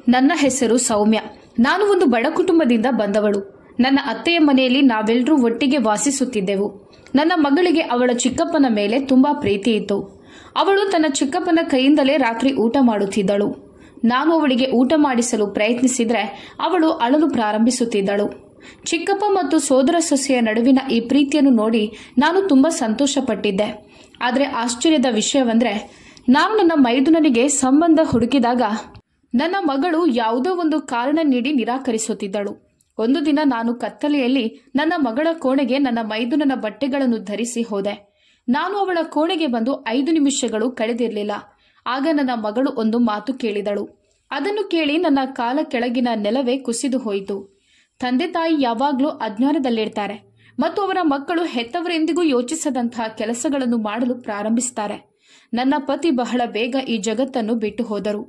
ನನ್ನ ಹೆಸರು ಸೌಮ್ಯ. ನಾನು ಒಂದು ಬಡ ಕುಟುಂಬದಿಂದ ಬಂದವಳು. ನನ್ನ ಅತ್ತೆಯ ಮನೆಯಲ್ಲಿ ನಾವೆಲ್ಲರೂ ಒಟ್ಟಿಗೆ ವಾಸಿಸುತ್ತಿದ್ದೆವು. ನನ್ನ ಮಗಳಿಗೆ ಅವಳ ಚಿಕ್ಕಪ್ಪನ ಮೇಲೆ ತುಂಬಾ ಪ್ರೀತಿ ಇತ್ತು. ಅವಳು ತನ್ನ ಚಿಕ್ಕಪ್ಪನ ಕೈಯಿಂದಲೇ ರಾತ್ರಿ ಊಟ ಮಾಡುತ್ತಿದ್ದಳು. ನಾನು ಅವಳಿಗೆ ಊಟ ಮಾಡಿಸಲು ಪ್ರಯತ್ನಿಸಿದ್ರೆ ಅವಳು ಅಳಲು ಪ್ರಾರಂಭಿಸುತ್ತಿದ್ದಳು. ಚಿಕ್ಕಪ್ಪ ಮತ್ತು ಸೋದರ ಸೊಸೆಯ ನಡುವಿನ ಈ ಪ್ರೀತಿಯನ್ನು ನೋಡಿ ನಾನು ತುಂಬಾ ಸಂತೋಷಪಟ್ಟಿದ್ದೆ. ಆದರೆ ಆಶ್ಚರ್ಯದ ವಿಷಯವೆಂದರೆ, ನಾನು ನನ್ನ ಮೈದುನನಿಗೆ ಸಂಬಂಧ ಹುಡುಕಿದಾಗ ನನ್ನ ಮಗಳು ಯಾವುದೋ ಒಂದು ಕಾರಣ ನೀಡಿ ನಿರಾಕರಿಸುತ್ತಿದ್ದಳು. ಒಂದು ದಿನ ನಾನು ಕತ್ತಲೆಯಲ್ಲಿ ನನ್ನ ಮಗಳ ಕೋಣೆಗೆ ನನ್ನ ಮೈದುನನ ಬಟ್ಟೆಗಳನ್ನು ಧರಿಸಿ ಹೋದೆ. ನಾನು ಅವಳ ಕೋಣೆಗೆ ಬಂದು 5 ನಿಮಿಷಗಳು ಕಳೆದಿರಲಿಲ್ಲ. ಆಗ ನನ್ನ ಮಗಳು ಒಂದು ಮಾತು ಕೇಳಿದಳು. ಅದನ್ನು ಕೇಳಿ ನನ್ನ ಕಾಲ ಕೆಳಗಿನ ನೆಲವೇ ಕುಸಿದು ಹೋಯಿತು. ತಂದೆ ತಾಯಿ ಯಾವಾಗಲೂ ಅಜ್ಞಾನದಲ್ಲಿರ್ತಾರೆ ಮತ್ತು ಅವರ ಮಕ್ಕಳು ಹೆತ್ತವರೆಂದಿಗೂ ಯೋಚಿಸದಂತಹ ಕೆಲಸಗಳನ್ನು ಮಾಡಲು ಪ್ರಾರಂಭಿಸುತ್ತಾರೆ. ನನ್ನ ಪತಿ ಬಹಳ ಬೇಗ ಈ ಜಗತ್ತನ್ನು ಬಿಟ್ಟು ಹೋದರು.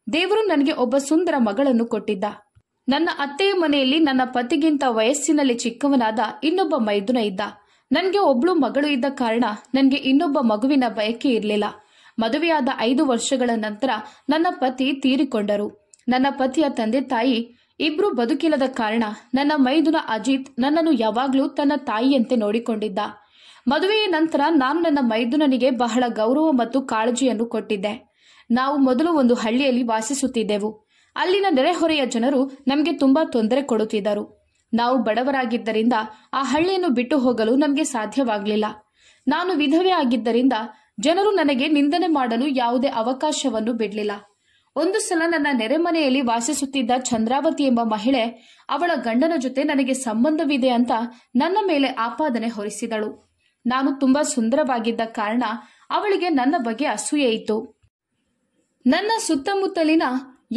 ದೇವರು ನನಗೆ ಒಬ್ಬ ಸುಂದರ ಮಗಳನ್ನು ಕೊಟ್ಟಿದ್ದ. ನನ್ನ ಅತ್ತೆಯ ಮನೆಯಲ್ಲಿ ನನ್ನ ಪತಿಗಿಂತ ವಯಸ್ಸಿನಲ್ಲಿ ಚಿಕ್ಕವನಾದ ಇನ್ನೊಬ್ಬ ಮೈದುನ ಇದ್ದ. ನನಗೆ ಒಬ್ಳು ಮಗಳು ಇದ್ದ ಕಾರಣ ನನಗೆ ಇನ್ನೊಬ್ಬ ಮಗುವಿನ ಬಯಕೆ ಇರಲಿಲ್ಲ. ಮದುವೆಯಾದ 5 ವರ್ಷಗಳ ನಂತರ ನನ್ನ ಪತಿ ತೀರಿಕೊಂಡರು. ನನ್ನ ಪತಿಯ ತಂದೆ ತಾಯಿ ಇಬ್ರು ಬದುಕಿಲ್ಲದ ಕಾರಣ ನನ್ನ ಮೈದುನ ಅಜಿತ್ ನನ್ನನ್ನು ಯಾವಾಗಲೂ ತನ್ನ ತಾಯಿಯಂತೆ ನೋಡಿಕೊಂಡಿದ್ದ. ಮದುವೆಯ ನಂತರ ನಾನು ನನ್ನ ಮೈದುನನಿಗೆ ಬಹಳ ಗೌರವ ಮತ್ತು ಕಾಳಜಿಯನ್ನು ಕೊಟ್ಟಿದ್ದೆ. ನಾವು ಮೊದಲು ಒಂದು ಹಳ್ಳಿಯಲ್ಲಿ ವಾಸಿಸುತ್ತಿದ್ದೆವು. ಅಲ್ಲಿನ ನೆರೆಹೊರೆಯ ಜನರು ನಮಗೆ ತುಂಬಾ ತೊಂದರೆ ಕೊಡುತ್ತಿದ್ದರು. ನಾವು ಬಡವರಾಗಿದ್ದರಿಂದ ಆ ಹಳ್ಳಿಯನ್ನು ಬಿಟ್ಟು ಹೋಗಲು ನಮಗೆ ಸಾಧ್ಯವಾಗಲಿಲ್ಲ. ನಾನು ವಿಧವೆ ಆಗಿದ್ದರಿಂದ ಜನರು ನನಗೆ ನಿಂದನೆ ಮಾಡಲು ಯಾವುದೇ ಅವಕಾಶವನ್ನು ಬಿಡಲಿಲ್ಲ. ಒಂದು ಸಲ ನನ್ನ ನೆರೆಮನೆಯಲ್ಲಿ ವಾಸಿಸುತ್ತಿದ್ದ ಚಂದ್ರಾವತಿ ಎಂಬ ಮಹಿಳೆ ಅವಳ ಗಂಡನ ಜೊತೆ ನನಗೆ ಸಂಬಂಧವಿದೆ ಅಂತ ನನ್ನ ಮೇಲೆ ಆಪಾದನೆ ಹೊರಿಸಿದಳು. ನಾನು ತುಂಬಾ ಸುಂದರವಾಗಿದ್ದ ಕಾರಣ ಅವಳಿಗೆ ನನ್ನ ಬಗ್ಗೆ ಅಸೂಯೆ ಇತ್ತು. ನನ್ನ ಸುತ್ತಮುತ್ತಲಿನ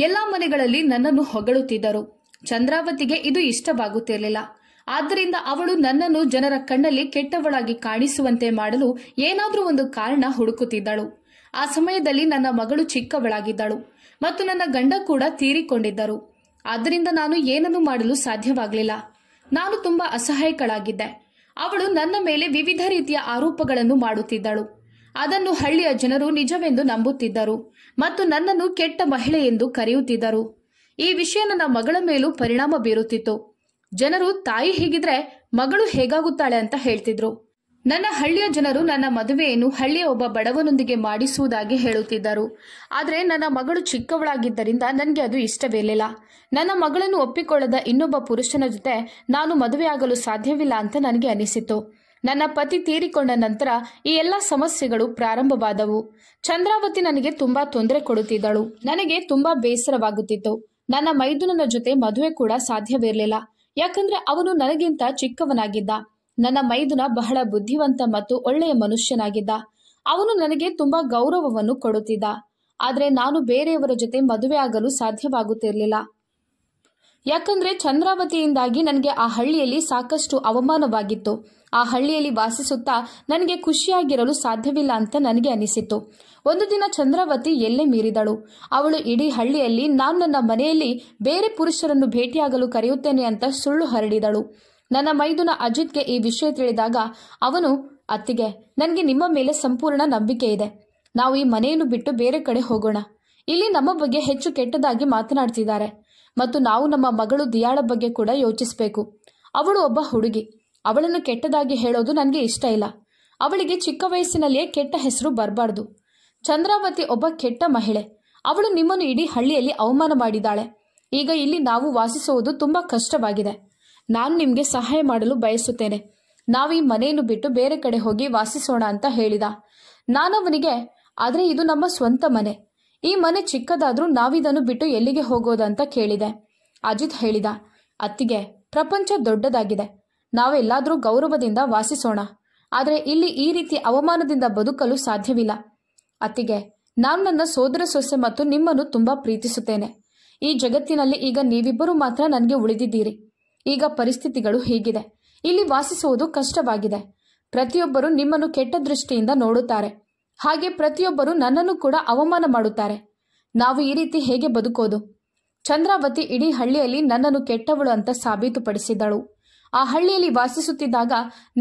ಎಲ್ಲಾ ಮನೆಗಳಲ್ಲಿ ನನ್ನನ್ನು ಹೊಗಳುತ್ತಿದ್ದರು. ಚಂದ್ರಾವತಿಗೆ ಇದು ಇಷ್ಟವಾಗುತ್ತಿರಲಿಲ್ಲ. ಆದ್ದರಿಂದ ಅವಳು ನನ್ನನ್ನು ಜನರ ಕಣ್ಣಲ್ಲಿ ಕೆಟ್ಟವಳಾಗಿ ಕಾಣಿಸುವಂತೆ ಮಾಡಲು ಏನಾದರೂ ಒಂದು ಕಾರಣ ಹುಡುಕುತ್ತಿದ್ದಳು. ಆ ಸಮಯದಲ್ಲಿ ನನ್ನ ಮಗಳು ಚಿಕ್ಕವಳಾಗಿದ್ದಳು ಮತ್ತು ನನ್ನ ಗಂಡ ಕೂಡ ತೀರಿಕೊಂಡಿದ್ದರು. ಆದ್ದರಿಂದ ನಾನು ಏನನ್ನು ಮಾಡಲು ಸಾಧ್ಯವಾಗಲಿಲ್ಲ. ನಾನು ತುಂಬಾ ಅಸಹಾಯಕಳಾಗಿದ್ದೆ. ಅವಳು ನನ್ನ ಮೇಲೆ ವಿವಿಧ ರೀತಿಯ ಆರೋಪಗಳನ್ನು ಮಾಡುತ್ತಿದ್ದಳು. ಅದನ್ನು ಹಳ್ಳಿಯ ಜನರು ನಿಜವೆಂದು ನಂಬುತ್ತಿದ್ದರು ಮತ್ತು ನನ್ನನ್ನು ಕೆಟ್ಟ ಮಹಿಳೆ ಎಂದು ಕರೆಯುತ್ತಿದ್ದರು. ಈ ವಿಷಯ ನನ್ನ ಮಗಳ ಮೇಲೂ ಪರಿಣಾಮ ಬೀರುತ್ತಿತ್ತು. ಜನರು ತಾಯಿ ಹೀಗಿದ್ರೆ ಮಗಳು ಹೇಗಾಗುತ್ತಾಳೆ ಅಂತ ಹೇಳ್ತಿದ್ರು. ನನ್ನ ಹಳ್ಳಿಯ ಜನರು ನನ್ನ ಮದುವೆಯನ್ನು ಹಳ್ಳಿಯ ಒಬ್ಬ ಬಡವನೊಂದಿಗೆ ಮಾಡಿಸುವುದಾಗಿ ಹೇಳುತ್ತಿದ್ದರು. ಆದರೆ ನನ್ನ ಮಗಳು ಚಿಕ್ಕವಳಾಗಿದ್ದರಿಂದ ನನಗೆ ಅದು ಇಷ್ಟವಿರಲಿಲ್ಲ. ನನ್ನ ಮಗಳನ್ನು ಒಪ್ಪಿಕೊಳ್ಳದ ಇನ್ನೊಬ್ಬ ಪುರುಷನ ಜೊತೆ ನಾನು ಮದುವೆಯಾಗಲು ಸಾಧ್ಯವಿಲ್ಲ ಅಂತ ನನಗೆ ಅನಿಸಿತು. ನನ್ನ ಪತಿ ತೀರಿಕೊಂಡ ನಂತರ ಈ ಎಲ್ಲ ಸಮಸ್ಯೆಗಳು ಪ್ರಾರಂಭವಾದವು. ಚಂದ್ರಾವತಿ ನನಗೆ ತುಂಬಾ ತೊಂದರೆ ಕೊಡುತ್ತಿದ್ದಳು. ನನಗೆ ತುಂಬಾ ಬೇಸರವಾಗುತ್ತಿತ್ತು. ನನ್ನ ಮೈದುನನ ಜೊತೆ ಮದುವೆ ಕೂಡ ಸಾಧ್ಯವಿರಲಿಲ್ಲ. ಯಾಕಂದ್ರೆ ಅವನು ನನಗಿಂತ ಚಿಕ್ಕವನಾಗಿದ್ದ. ನನ್ನ ಮೈದುನ ಬಹಳ ಬುದ್ಧಿವಂತ ಮತ್ತು ಒಳ್ಳೆಯ ಮನುಷ್ಯನಾಗಿದ್ದ. ಅವನು ನನಗೆ ತುಂಬಾ ಗೌರವವನ್ನು ಕೊಡುತ್ತಿದ್ದ. ಆದರೆ ನಾನು ಬೇರೆಯವರ ಜೊತೆ ಮದುವೆ ಆಗಲು ಸಾಧ್ಯವಾಗುತ್ತಿರಲಿಲ್ಲ. ಯಾಕಂದ್ರೆ ಚಂದ್ರಾವತಿಯಿಂದಾಗಿ ನನಗೆ ಆ ಹಳ್ಳಿಯಲ್ಲಿ ಸಾಕಷ್ಟು ಅವಮಾನವಾಗಿತ್ತು. ಆ ಹಳ್ಳಿಯಲ್ಲಿ ವಾಸಿಸುತ್ತಾ ನನಗೆ ಖುಷಿಯಾಗಿರಲು ಸಾಧ್ಯವಿಲ್ಲ ಅಂತ ನನಗೆ ಅನಿಸಿತು. ಒಂದು ದಿನ ಚಂದ್ರಾವತಿ ಎಲ್ಲೇ ಮೀರಿದಳು. ಅವಳು ಇಡೀ ಹಳ್ಳಿಯಲ್ಲಿ ನಾನು ನನ್ನ ಮನೆಯಲ್ಲಿ ಬೇರೆ ಪುರುಷರನ್ನು ಭೇಟಿಯಾಗಲು ಕರೆಯುತ್ತೇನೆ ಅಂತ ಸುಳ್ಳು ಹರಡಿದಳು. ನನ್ನ ಮೈದುನ ಅಜಿತ್ಗೆ ಈ ವಿಷಯ ತಿಳಿದಾಗ ಅವನು, ಅತ್ತಿಗೆ, ನನಗೆ ನಿಮ್ಮ ಮೇಲೆ ಸಂಪೂರ್ಣ ನಂಬಿಕೆ ಇದೆ. ನಾವು ಈ ಮನೆಯನ್ನು ಬಿಟ್ಟು ಬೇರೆ ಕಡೆ ಹೋಗೋಣ. ಇಲ್ಲಿ ನಮ್ಮ ಬಗ್ಗೆ ಹೆಚ್ಚು ಕೆಟ್ಟದಾಗಿ ಮಾತನಾಡ್ತಿದ್ದಾರೆ ಮತ್ತು ನಾವು ನಮ್ಮ ಮಗಳು ದಿಯಾಳ ಬಗ್ಗೆ ಕೂಡ ಯೋಚಿಸಬೇಕು. ಅವಳು ಒಬ್ಬ ಹುಡುಗಿ. ಅವಳನ್ನು ಕೆಟ್ಟದಾಗಿ ಹೇಳೋದು ನನಗೆ ಇಷ್ಟ ಇಲ್ಲ. ಅವಳಿಗೆ ಚಿಕ್ಕ ವಯಸ್ಸಿನಲ್ಲಿಯೇ ಕೆಟ್ಟ ಹೆಸರು ಬರಬಾರ್ದು. ಚಂದ್ರಾವತಿ ಒಬ್ಬ ಕೆಟ್ಟ ಮಹಿಳೆ. ಅವಳು ನಿಮ್ಮನ್ನು ಇಡೀ ಹಳ್ಳಿಯಲ್ಲಿ ಅವಮಾನ ಮಾಡಿದ್ದಾಳೆ. ಈಗ ಇಲ್ಲಿ ನಾವು ವಾಸಿಸುವುದು ತುಂಬಾ ಕಷ್ಟವಾಗಿದೆ. ನಾನು ನಿಮಗೆ ಸಹಾಯ ಮಾಡಲು ಬಯಸುತ್ತೇನೆ. ನಾವು ಈ ಮನೆಯನ್ನು ಬಿಟ್ಟು ಬೇರೆ ಕಡೆ ಹೋಗಿ ವಾಸಿಸೋಣ ಅಂತ ಹೇಳಿದ. ನಾನವನಿಗೆ, ಆದರೆ ಇದು ನಮ್ಮ ಸ್ವಂತ ಮನೆ. ಈ ಮನೆ ಚಿಕ್ಕದಾದ್ರೂ ನಾವಿದನ್ನು ಬಿಟ್ಟು ಎಲ್ಲಿಗೆ ಹೋಗೋದಂತ ಕೇಳಿದೆ. ಅಜಿತ್ ಹೇಳಿದ, ಅತ್ತಿಗೆ, ಪ್ರಪಂಚ ದೊಡ್ಡದಾಗಿದೆ. ನಾವೆಲ್ಲಾದರೂ ಗೌರವದಿಂದ ವಾಸಿಸೋಣ. ಆದರೆ ಇಲ್ಲಿ ಈ ರೀತಿ ಅವಮಾನದಿಂದ ಬದುಕಲು ಸಾಧ್ಯವಿಲ್ಲ. ಅತ್ತಿಗೆ, ನಾನು ನನ್ನ ಸೋದರ ಸೊಸೆ ಮತ್ತು ನಿಮ್ಮನ್ನು ತುಂಬಾ ಪ್ರೀತಿಸುತ್ತೇನೆ. ಈ ಜಗತ್ತಿನಲ್ಲಿ ಈಗ ನೀವಿಬ್ಬರು ಮಾತ್ರ ನನಗೆ ಉಳಿದಿದ್ದೀರಿ. ಈಗ ಪರಿಸ್ಥಿತಿಗಳು ಹೀಗಿದೆ. ಇಲ್ಲಿ ವಾಸಿಸುವುದು ಕಷ್ಟವಾಗಿದೆ. ಪ್ರತಿಯೊಬ್ಬರು ನಿಮ್ಮನ್ನು ಕೆಟ್ಟ ದೃಷ್ಟಿಯಿಂದ ನೋಡುತ್ತಾರೆ. ಹಾಗೆ ಪ್ರತಿಯೊಬ್ಬರು ನನ್ನನ್ನು ಕೂಡ ಅವಮಾನ ಮಾಡುತ್ತಾರೆ. ನಾವು ಈ ರೀತಿ ಹೇಗೆ ಬದುಕೋದು? ಚಂದ್ರಾವತಿ ಇಡೀ ಹಳ್ಳಿಯಲ್ಲಿ ನನ್ನನ್ನು ಕೆಟ್ಟವಳು ಅಂತ ಸಾಬೀತುಪಡಿಸಿದಳು. ಆ ಹಳ್ಳಿಯಲ್ಲಿ ವಾಸಿಸುತ್ತಿದ್ದಾಗ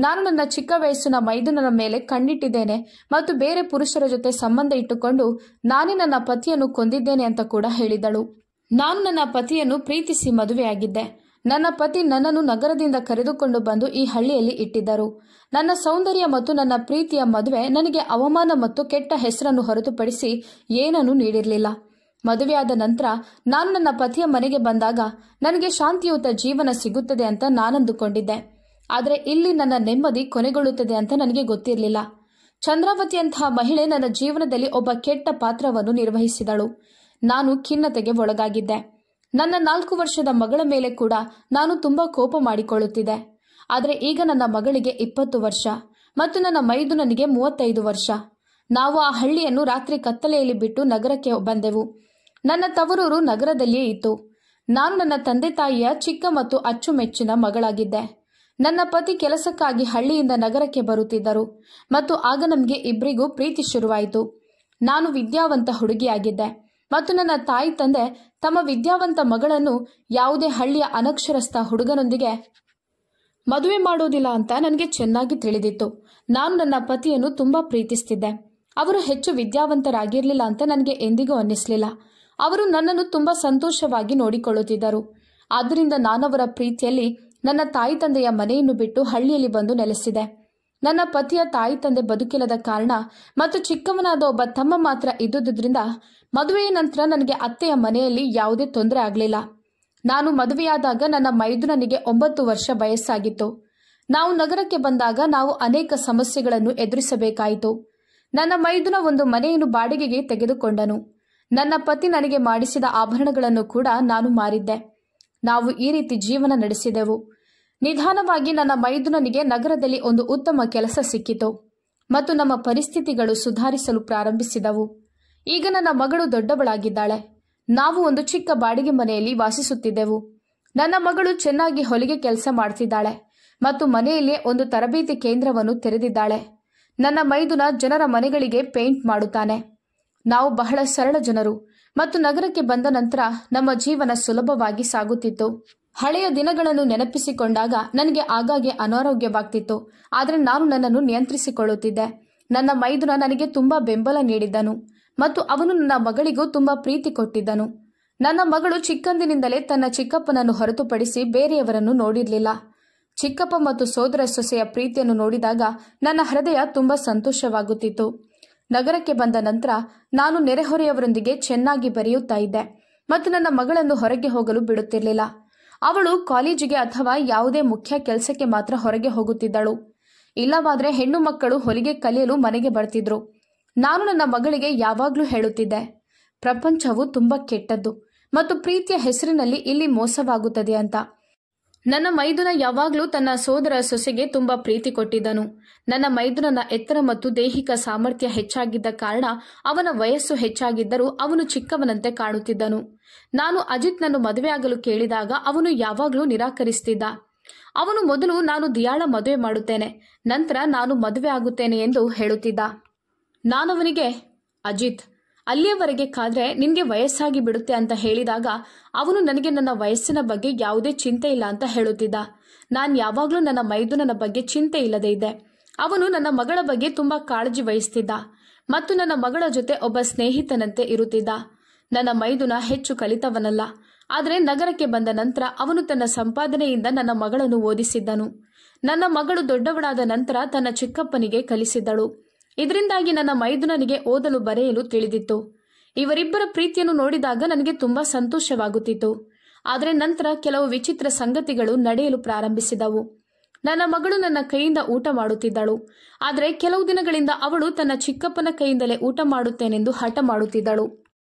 ನಾನು ನನ್ನ ಚಿಕ್ಕ ವಯಸ್ಸಿನ ಮೈದುನನ ಮೇಲೆ ಕಣ್ಣಿಟ್ಟಿದ್ದೇನೆ ಮತ್ತು ಬೇರೆ ಪುರುಷರ ಜೊತೆ ಸಂಬಂಧ ಇಟ್ಟುಕೊಂಡು ನಾನೇ ನನ್ನ ಪತಿಯನ್ನು ಕೊಂದಿದ್ದೇನೆ ಅಂತ ಕೂಡ ಹೇಳಿದಳು. ನಾನು ನನ್ನ ಪತಿಯನ್ನು ಪ್ರೀತಿಸಿ ಮದುವೆಯಾಗಿದ್ದೆ. ನನ್ನ ಪತಿ ನನ್ನನ್ನು ನಗರದಿಂದ ಕರೆದುಕೊಂಡು ಬಂದು ಈ ಹಳ್ಳಿಯಲ್ಲಿ ಇಟ್ಟಿದ್ದರು. ನನ್ನ ಸೌಂದರ್ಯ ಮತ್ತು ನನ್ನ ಪ್ರೀತಿಯ ಮದುವೆ ನನಗೆ ಅವಮಾನ ಮತ್ತು ಕೆಟ್ಟ ಹೆಸರನ್ನು ಹೊರತುಪಡಿಸಿ ಏನನ್ನೂ ನೀಡಿರಲಿಲ್ಲ. ಮದುವೆಯಾದ ನಂತರ ನಾನು ನನ್ನ ಪತಿಯ ಮನೆಗೆ ಬಂದಾಗ ನನಗೆ ಶಾಂತಿಯುತ ಜೀವನ ಸಿಗುತ್ತದೆ ಅಂತ ನಾನಂದುಕೊಂಡಿದ್ದೆ. ಆದರೆ ಇಲ್ಲಿ ನನ್ನ ನೆಮ್ಮದಿ ಕೊನೆಗೊಳ್ಳುತ್ತದೆ ಅಂತ ನನಗೆ ಗೊತ್ತಿರಲಿಲ್ಲ. ಚಂದ್ರಾವತಿಯಂತಹ ಮಹಿಳೆ ನನ್ನ ಜೀವನದಲ್ಲಿ ಒಬ್ಬ ಕೆಟ್ಟ ಪಾತ್ರವನ್ನು ನಿರ್ವಹಿಸಿದಳು. ನಾನು ಖಿನ್ನತೆಗೆ ಒಳಗಾಗಿದ್ದೆ. ನನ್ನ 4 ವರ್ಷದ ಮಗಳ ಮೇಲೆ ಕೂಡ ನಾನು ತುಂಬಾ ಕೋಪ ಮಾಡಿಕೊಳ್ಳುತ್ತಿದ್ದೆ. ಆದರೆ ಈಗ ನನ್ನ ಮಗಳಿಗೆ 20 ವರ್ಷ ಮತ್ತು ನನ್ನ ಮೈದುನನಿಗೆ 35 ವರ್ಷ. ನಾವು ಆ ಹಳ್ಳಿಯನ್ನು ರಾತ್ರಿ ಕತ್ತಲೆಯಲ್ಲಿ ಬಿಟ್ಟು ನಗರಕ್ಕೆ ಬಂದೆವು. ನನ್ನ ತವರೂರು ನಗರದಲ್ಲಿಯೇ ಇತ್ತು. ನಾನು ನನ್ನ ತಂದೆ ತಾಯಿಯ ಚಿಕ್ಕ ಮತ್ತು ಅಚ್ಚುಮೆಚ್ಚಿನ ಮಗಳಾಗಿದ್ದೆ. ನನ್ನ ಪತಿ ಕೆಲಸಕ್ಕಾಗಿ ಹಳ್ಳಿಯಿಂದ ನಗರಕ್ಕೆ ಬರುತ್ತಿದ್ದರು ಮತ್ತು ಆಗ ನಮಗೆ ಇಬ್ಬರಿಗೂ ಪ್ರೀತಿ ಶುರುವಾಯಿತು. ನಾನು ವಿದ್ಯಾವಂತ ಹುಡುಗಿಯಾಗಿದ್ದೆ ಮತ್ತು ನನ್ನ ತಾಯಿ ತಂದೆ ತಮ್ಮ ವಿದ್ಯಾವಂತ ಮಗಳನ್ನು ಯಾವುದೇ ಹಳ್ಳಿಯ ಅನಕ್ಷರಸ್ಥ ಹುಡುಗನೊಂದಿಗೆ ಮದುವೆ ಮಾಡೋದಿಲ್ಲ ಅಂತ ನನಗೆ ಚೆನ್ನಾಗಿ ತಿಳಿದಿತ್ತು. ನಾನು ನನ್ನ ಪತಿಯನ್ನು ತುಂಬಾ ಪ್ರೀತಿಸ್ತಿದ್ದೆ. ಅವರು ಹೆಚ್ಚು ವಿದ್ಯಾವಂತರಾಗಿರಲಿಲ್ಲ ಅಂತ ನನಗೆ ಎಂದಿಗೂ ಅನ್ನಿಸಲಿಲ್ಲ. ಅವರು ನನ್ನನ್ನು ತುಂಬಾ ಸಂತೋಷವಾಗಿ ನೋಡಿಕೊಳ್ಳುತ್ತಿದ್ದರು. ಆದ್ದರಿಂದ ನಾನವರ ಪ್ರೀತಿಯಲ್ಲಿ ನನ್ನ ತಾಯಿ ತಂದೆಯ ಮನೆಯನ್ನು ಬಿಟ್ಟು ಹಳ್ಳಿಯಲ್ಲಿ ಬಂದು ನೆಲೆಸಿದೆ. ನನ್ನ ಪತಿಯ ತಾಯಿ ತಂದೆ ಬದುಕಿಲ್ಲದ ಕಾರಣ ಮತ್ತು ಚಿಕ್ಕವನಾದ ಒಬ್ಬ ತಮ್ಮ ಮಾತ್ರ ಇದ್ದುದರಿಂದ ಮದುವೆಯ ನಂತರ ನನಗೆ ಅತ್ತೆಯ ಮನೆಯಲ್ಲಿ ಯಾವುದೇ ತೊಂದರೆ ಆಗಲಿಲ್ಲ. ನಾನು ಮದುವೆಯಾದಾಗ ನನ್ನ ಮೈದುನನಿಗೆ 9 ವರ್ಷ ವಯಸ್ಸಾಗಿತ್ತು. ನಾವು ನಗರಕ್ಕೆ ಬಂದಾಗ ನಾವು ಅನೇಕ ಸಮಸ್ಯೆಗಳನ್ನು ಎದುರಿಸಬೇಕಾಯಿತು. ನನ್ನ ಮೈದುನ ಒಂದು ಮನೆಯನ್ನು ಬಾಡಿಗೆಗೆ ತೆಗೆದುಕೊಂಡನು. ನನ್ನ ಪತಿ ನನಗೆ ಮಾಡಿಸಿದ ಆಭರಣಗಳನ್ನು ಕೂಡ ನಾನು ಮಾರಿದ್ದೆ. ನಾವು ಈ ರೀತಿ ಜೀವನ ನಡೆಸಿದೆವು. ನಿಧಾನವಾಗಿ ನನ್ನ ಮೈದುನನಿಗೆ ನಗರದಲ್ಲಿ ಒಂದು ಉತ್ತಮ ಕೆಲಸ ಸಿಕ್ಕಿತು ಮತ್ತು ನಮ್ಮ ಪರಿಸ್ಥಿತಿಗಳು ಸುಧಾರಿಸಲು ಪ್ರಾರಂಭಿಸಿದವು. ಈಗ ನನ್ನ ಮಗಳು ದೊಡ್ಡವಳಾಗಿದ್ದಾಳೆ. ನಾವು ಒಂದು ಚಿಕ್ಕ ಬಾಡಿಗೆ ಮನೆಯಲ್ಲಿ ವಾಸಿಸುತ್ತಿದ್ದೆವು. ನನ್ನ ಮಗಳು ಚೆನ್ನಾಗಿ ಹೊಲಿಗೆ ಕೆಲಸ ಮಾಡ್ತಿದ್ದಾಳೆ ಮತ್ತು ಮನೆಯಲ್ಲಿಯೇ ಒಂದು ತರಬೇತಿ ಕೇಂದ್ರವನ್ನು ತೆರೆದಿದ್ದಾಳೆ. ನನ್ನ ಮೈದುನ ಜನರ ಮನೆಗಳಿಗೆ ಪೇಂಟ್ ಮಾಡುತ್ತಾನೆ. ನಾವು ಬಹಳ ಸರಳ ಜನರು ಮತ್ತು ನಗರಕ್ಕೆ ಬಂದ ನಂತರ ನಮ್ಮ ಜೀವನ ಸುಲಭವಾಗಿ ಸಾಗುತ್ತಿತ್ತು. ಹಳೆಯ ದಿನಗಳನ್ನು ನೆನಪಿಸಿಕೊಂಡಾಗ ನನಗೆ ಆಗಾಗ್ಗೆ ಅನಾರೋಗ್ಯವಾಗ್ತಿತ್ತು. ಆದರೆ ನಾನು ನನ್ನನ್ನು ನಿಯಂತ್ರಿಸಿಕೊಳ್ಳುತ್ತಿದ್ದೆ. ನನ್ನ ಮೈದುನ ನನಗೆ ತುಂಬಾ ಬೆಂಬಲ ನೀಡಿದ್ದನು ಮತ್ತು ಅವನು ನನ್ನ ಮಗಳಿಗೂ ತುಂಬಾ ಪ್ರೀತಿ ಕೊಟ್ಟಿದ್ದನು. ನನ್ನ ಮಗಳು ಚಿಕ್ಕಂದಿನಿಂದಲೇ ತನ್ನ ಚಿಕ್ಕಪ್ಪನನ್ನು ಹೊರತುಪಡಿಸಿ ಬೇರೆಯವರನ್ನು ನೋಡಿರಲಿಲ್ಲ. ಚಿಕ್ಕಪ್ಪ ಮತ್ತು ಸೋದರ ಸೊಸೆಯ ಪ್ರೀತಿಯನ್ನು ನೋಡಿದಾಗ ನನ್ನ ಹೃದಯ ತುಂಬಾ ಸಂತೋಷವಾಗುತ್ತಿತ್ತು. ನಗರಕ್ಕೆ ಬಂದ ನಂತರ ನಾನು ನೆರೆಹೊರೆಯವರೊಂದಿಗೆ ಚೆನ್ನಾಗಿ ಬೆರೆಯುತ್ತಾ ಇದ್ದೆ ಮತ್ತು ನನ್ನ ಮಗಳನ್ನು ಹೊರಗೆ ಹೋಗಲು ಬಿಡುತ್ತಿರಲಿಲ್ಲ. ಅವಳು ಕಾಲೇಜಿಗೆ ಅಥವಾ ಯಾವುದೇ ಮುಖ್ಯ ಕೆಲಸಕ್ಕೆ ಮಾತ್ರ ಹೊರಗೆ ಹೋಗುತ್ತಿದ್ದಳು. ಇಲ್ಲವಾದರೆ ಹೆಣ್ಣು ಮಕ್ಕಳು ಹೊಲಿಗೆ ಕಲಿಯಲು ಮನೆಗೆ ಬರ್ತಿದ್ರು. ನಾನು ನನ್ನ ಮಗಳಿಗೆ ಯಾವಾಗಲೂ ಹೇಳುತ್ತಿದ್ದೆ, ಪ್ರಪಂಚವು ತುಂಬಾ ಕೆಟ್ಟದ್ದು ಮತ್ತು ಪ್ರೀತಿಯ ಹೆಸರಿನಲ್ಲಿ ಇಲ್ಲಿ ಮೋಸವಾಗುತ್ತದೆ ಅಂತ. ನನ್ನ ಮೈದುನ ಯಾವಾಗಲೂ ತನ್ನ ಸೋದರ ಸೊಸೆಗೆ ತುಂಬಾ ಪ್ರೀತಿ ಕೊಟ್ಟಿದ್ದನು. ನನ್ನ ಮೈದುನನ ಎತ್ತರ ಮತ್ತು ದೈಹಿಕ ಸಾಮರ್ಥ್ಯ ಹೆಚ್ಚಾಗಿದ್ದ ಕಾರಣ ಅವನ ವಯಸ್ಸು ಹೆಚ್ಚಾಗಿದ್ದರೂ ಅವನು ಚಿಕ್ಕವನಂತೆ ಕಾಣುತ್ತಿದ್ದನು. ನಾನು ಅಜಿತ್ನನ್ನು ಮದುವೆಯಾಗಲು ಕೇಳಿದಾಗ ಅವನು ಯಾವಾಗಲೂ ನಿರಾಕರಿಸುತ್ತಿದ್ದ. ಅವನು ಮೊದಲು ನಾನು ದಿಯಾಳ ಮದುವೆ ಮಾಡುತ್ತೇನೆ, ನಂತರ ನಾನು ಮದುವೆ ಆಗುತ್ತೇನೆ ಎಂದು ಹೇಳುತ್ತಿದ್ದ. ನಾನವನಿಗೆ, ಅಜಿತ್, ಅಲ್ಲಿಯವರೆಗೆ ಕಾದ್ರೆ ನಿನ್ಗೆ ವಯಸ್ಸಾಗಿ ಬಿಡುತ್ತೆ ಅಂತ ಹೇಳಿದಾಗ ಅವನು ನನಗೆ ನನ್ನ ವಯಸ್ಸಿನ ಬಗ್ಗೆ ಯಾವುದೇ ಚಿಂತೆ ಇಲ್ಲ ಅಂತ ಹೇಳುತ್ತಿದ್ದ. ನಾನು ಯಾವಾಗಲೂ ನನ್ನ ಮೈದುನನ ಬಗ್ಗೆ ಚಿಂತೆ ಇಲ್ಲದೆ ಇದ್ದೆ. ಅವನು ನನ್ನ ಮಗಳ ಬಗ್ಗೆ ತುಂಬಾ ಕಾಳಜಿ ವಹಿಸ್ತಿದ್ದ ಮತ್ತು ನನ್ನ ಮಗಳ ಜೊತೆ ಒಬ್ಬ ಸ್ನೇಹಿತನಂತೆ ಇರುತ್ತಿದ್ದ. ನನ್ನ ಮೈದುನ ಹೆಚ್ಚು ಕಲಿತವನಲ್ಲ, ಆದರೆ ನಗರಕ್ಕೆ ಬಂದ ನಂತರ ಅವನು ತನ್ನ ಸಂಪಾದನೆಯಿಂದ ನನ್ನ ಮಗಳನ್ನು ಓದಿಸಿದ್ದನು. ನನ್ನ ಮಗಳು ದೊಡ್ಡವಳಾದ ನಂತರ ತನ್ನ ಚಿಕ್ಕಪ್ಪನಿಗೆ ಕಲಿಸಿದ್ದಳು. ಇದರಿಂದಾಗಿ ನನ್ನ ಮೈದುನನಿಗೆ ಓದಲು ಬರೆಯಲು ತಿಳಿದಿತ್ತು. ಇವರಿಬ್ಬರ ಪ್ರೀತಿಯನ್ನು ನೋಡಿದಾಗ ನನಗೆ ತುಂಬಾ ಸಂತೋಷವಾಗುತ್ತಿತ್ತು. ಆದರೆ ನಂತರ ಕೆಲವು ವಿಚಿತ್ರ ಸಂಗತಿಗಳು ನಡೆಯಲು ಪ್ರಾರಂಭಿಸಿದವು. ನನ್ನ ಮಗಳು ನನ್ನ ಕೈಯಿಂದ ಊಟ ಮಾಡುತ್ತಿದ್ದಳು, ಆದರೆ ಕೆಲವು ದಿನಗಳಿಂದ ಅವಳು ತನ್ನ ಚಿಕ್ಕಪ್ಪನ ಕೈಯಿಂದಲೇ ಊಟ ಮಾಡುತ್ತೇನೆಂದು ಹಠ ಮಾಡುತ್ತಿದ್ದಳು.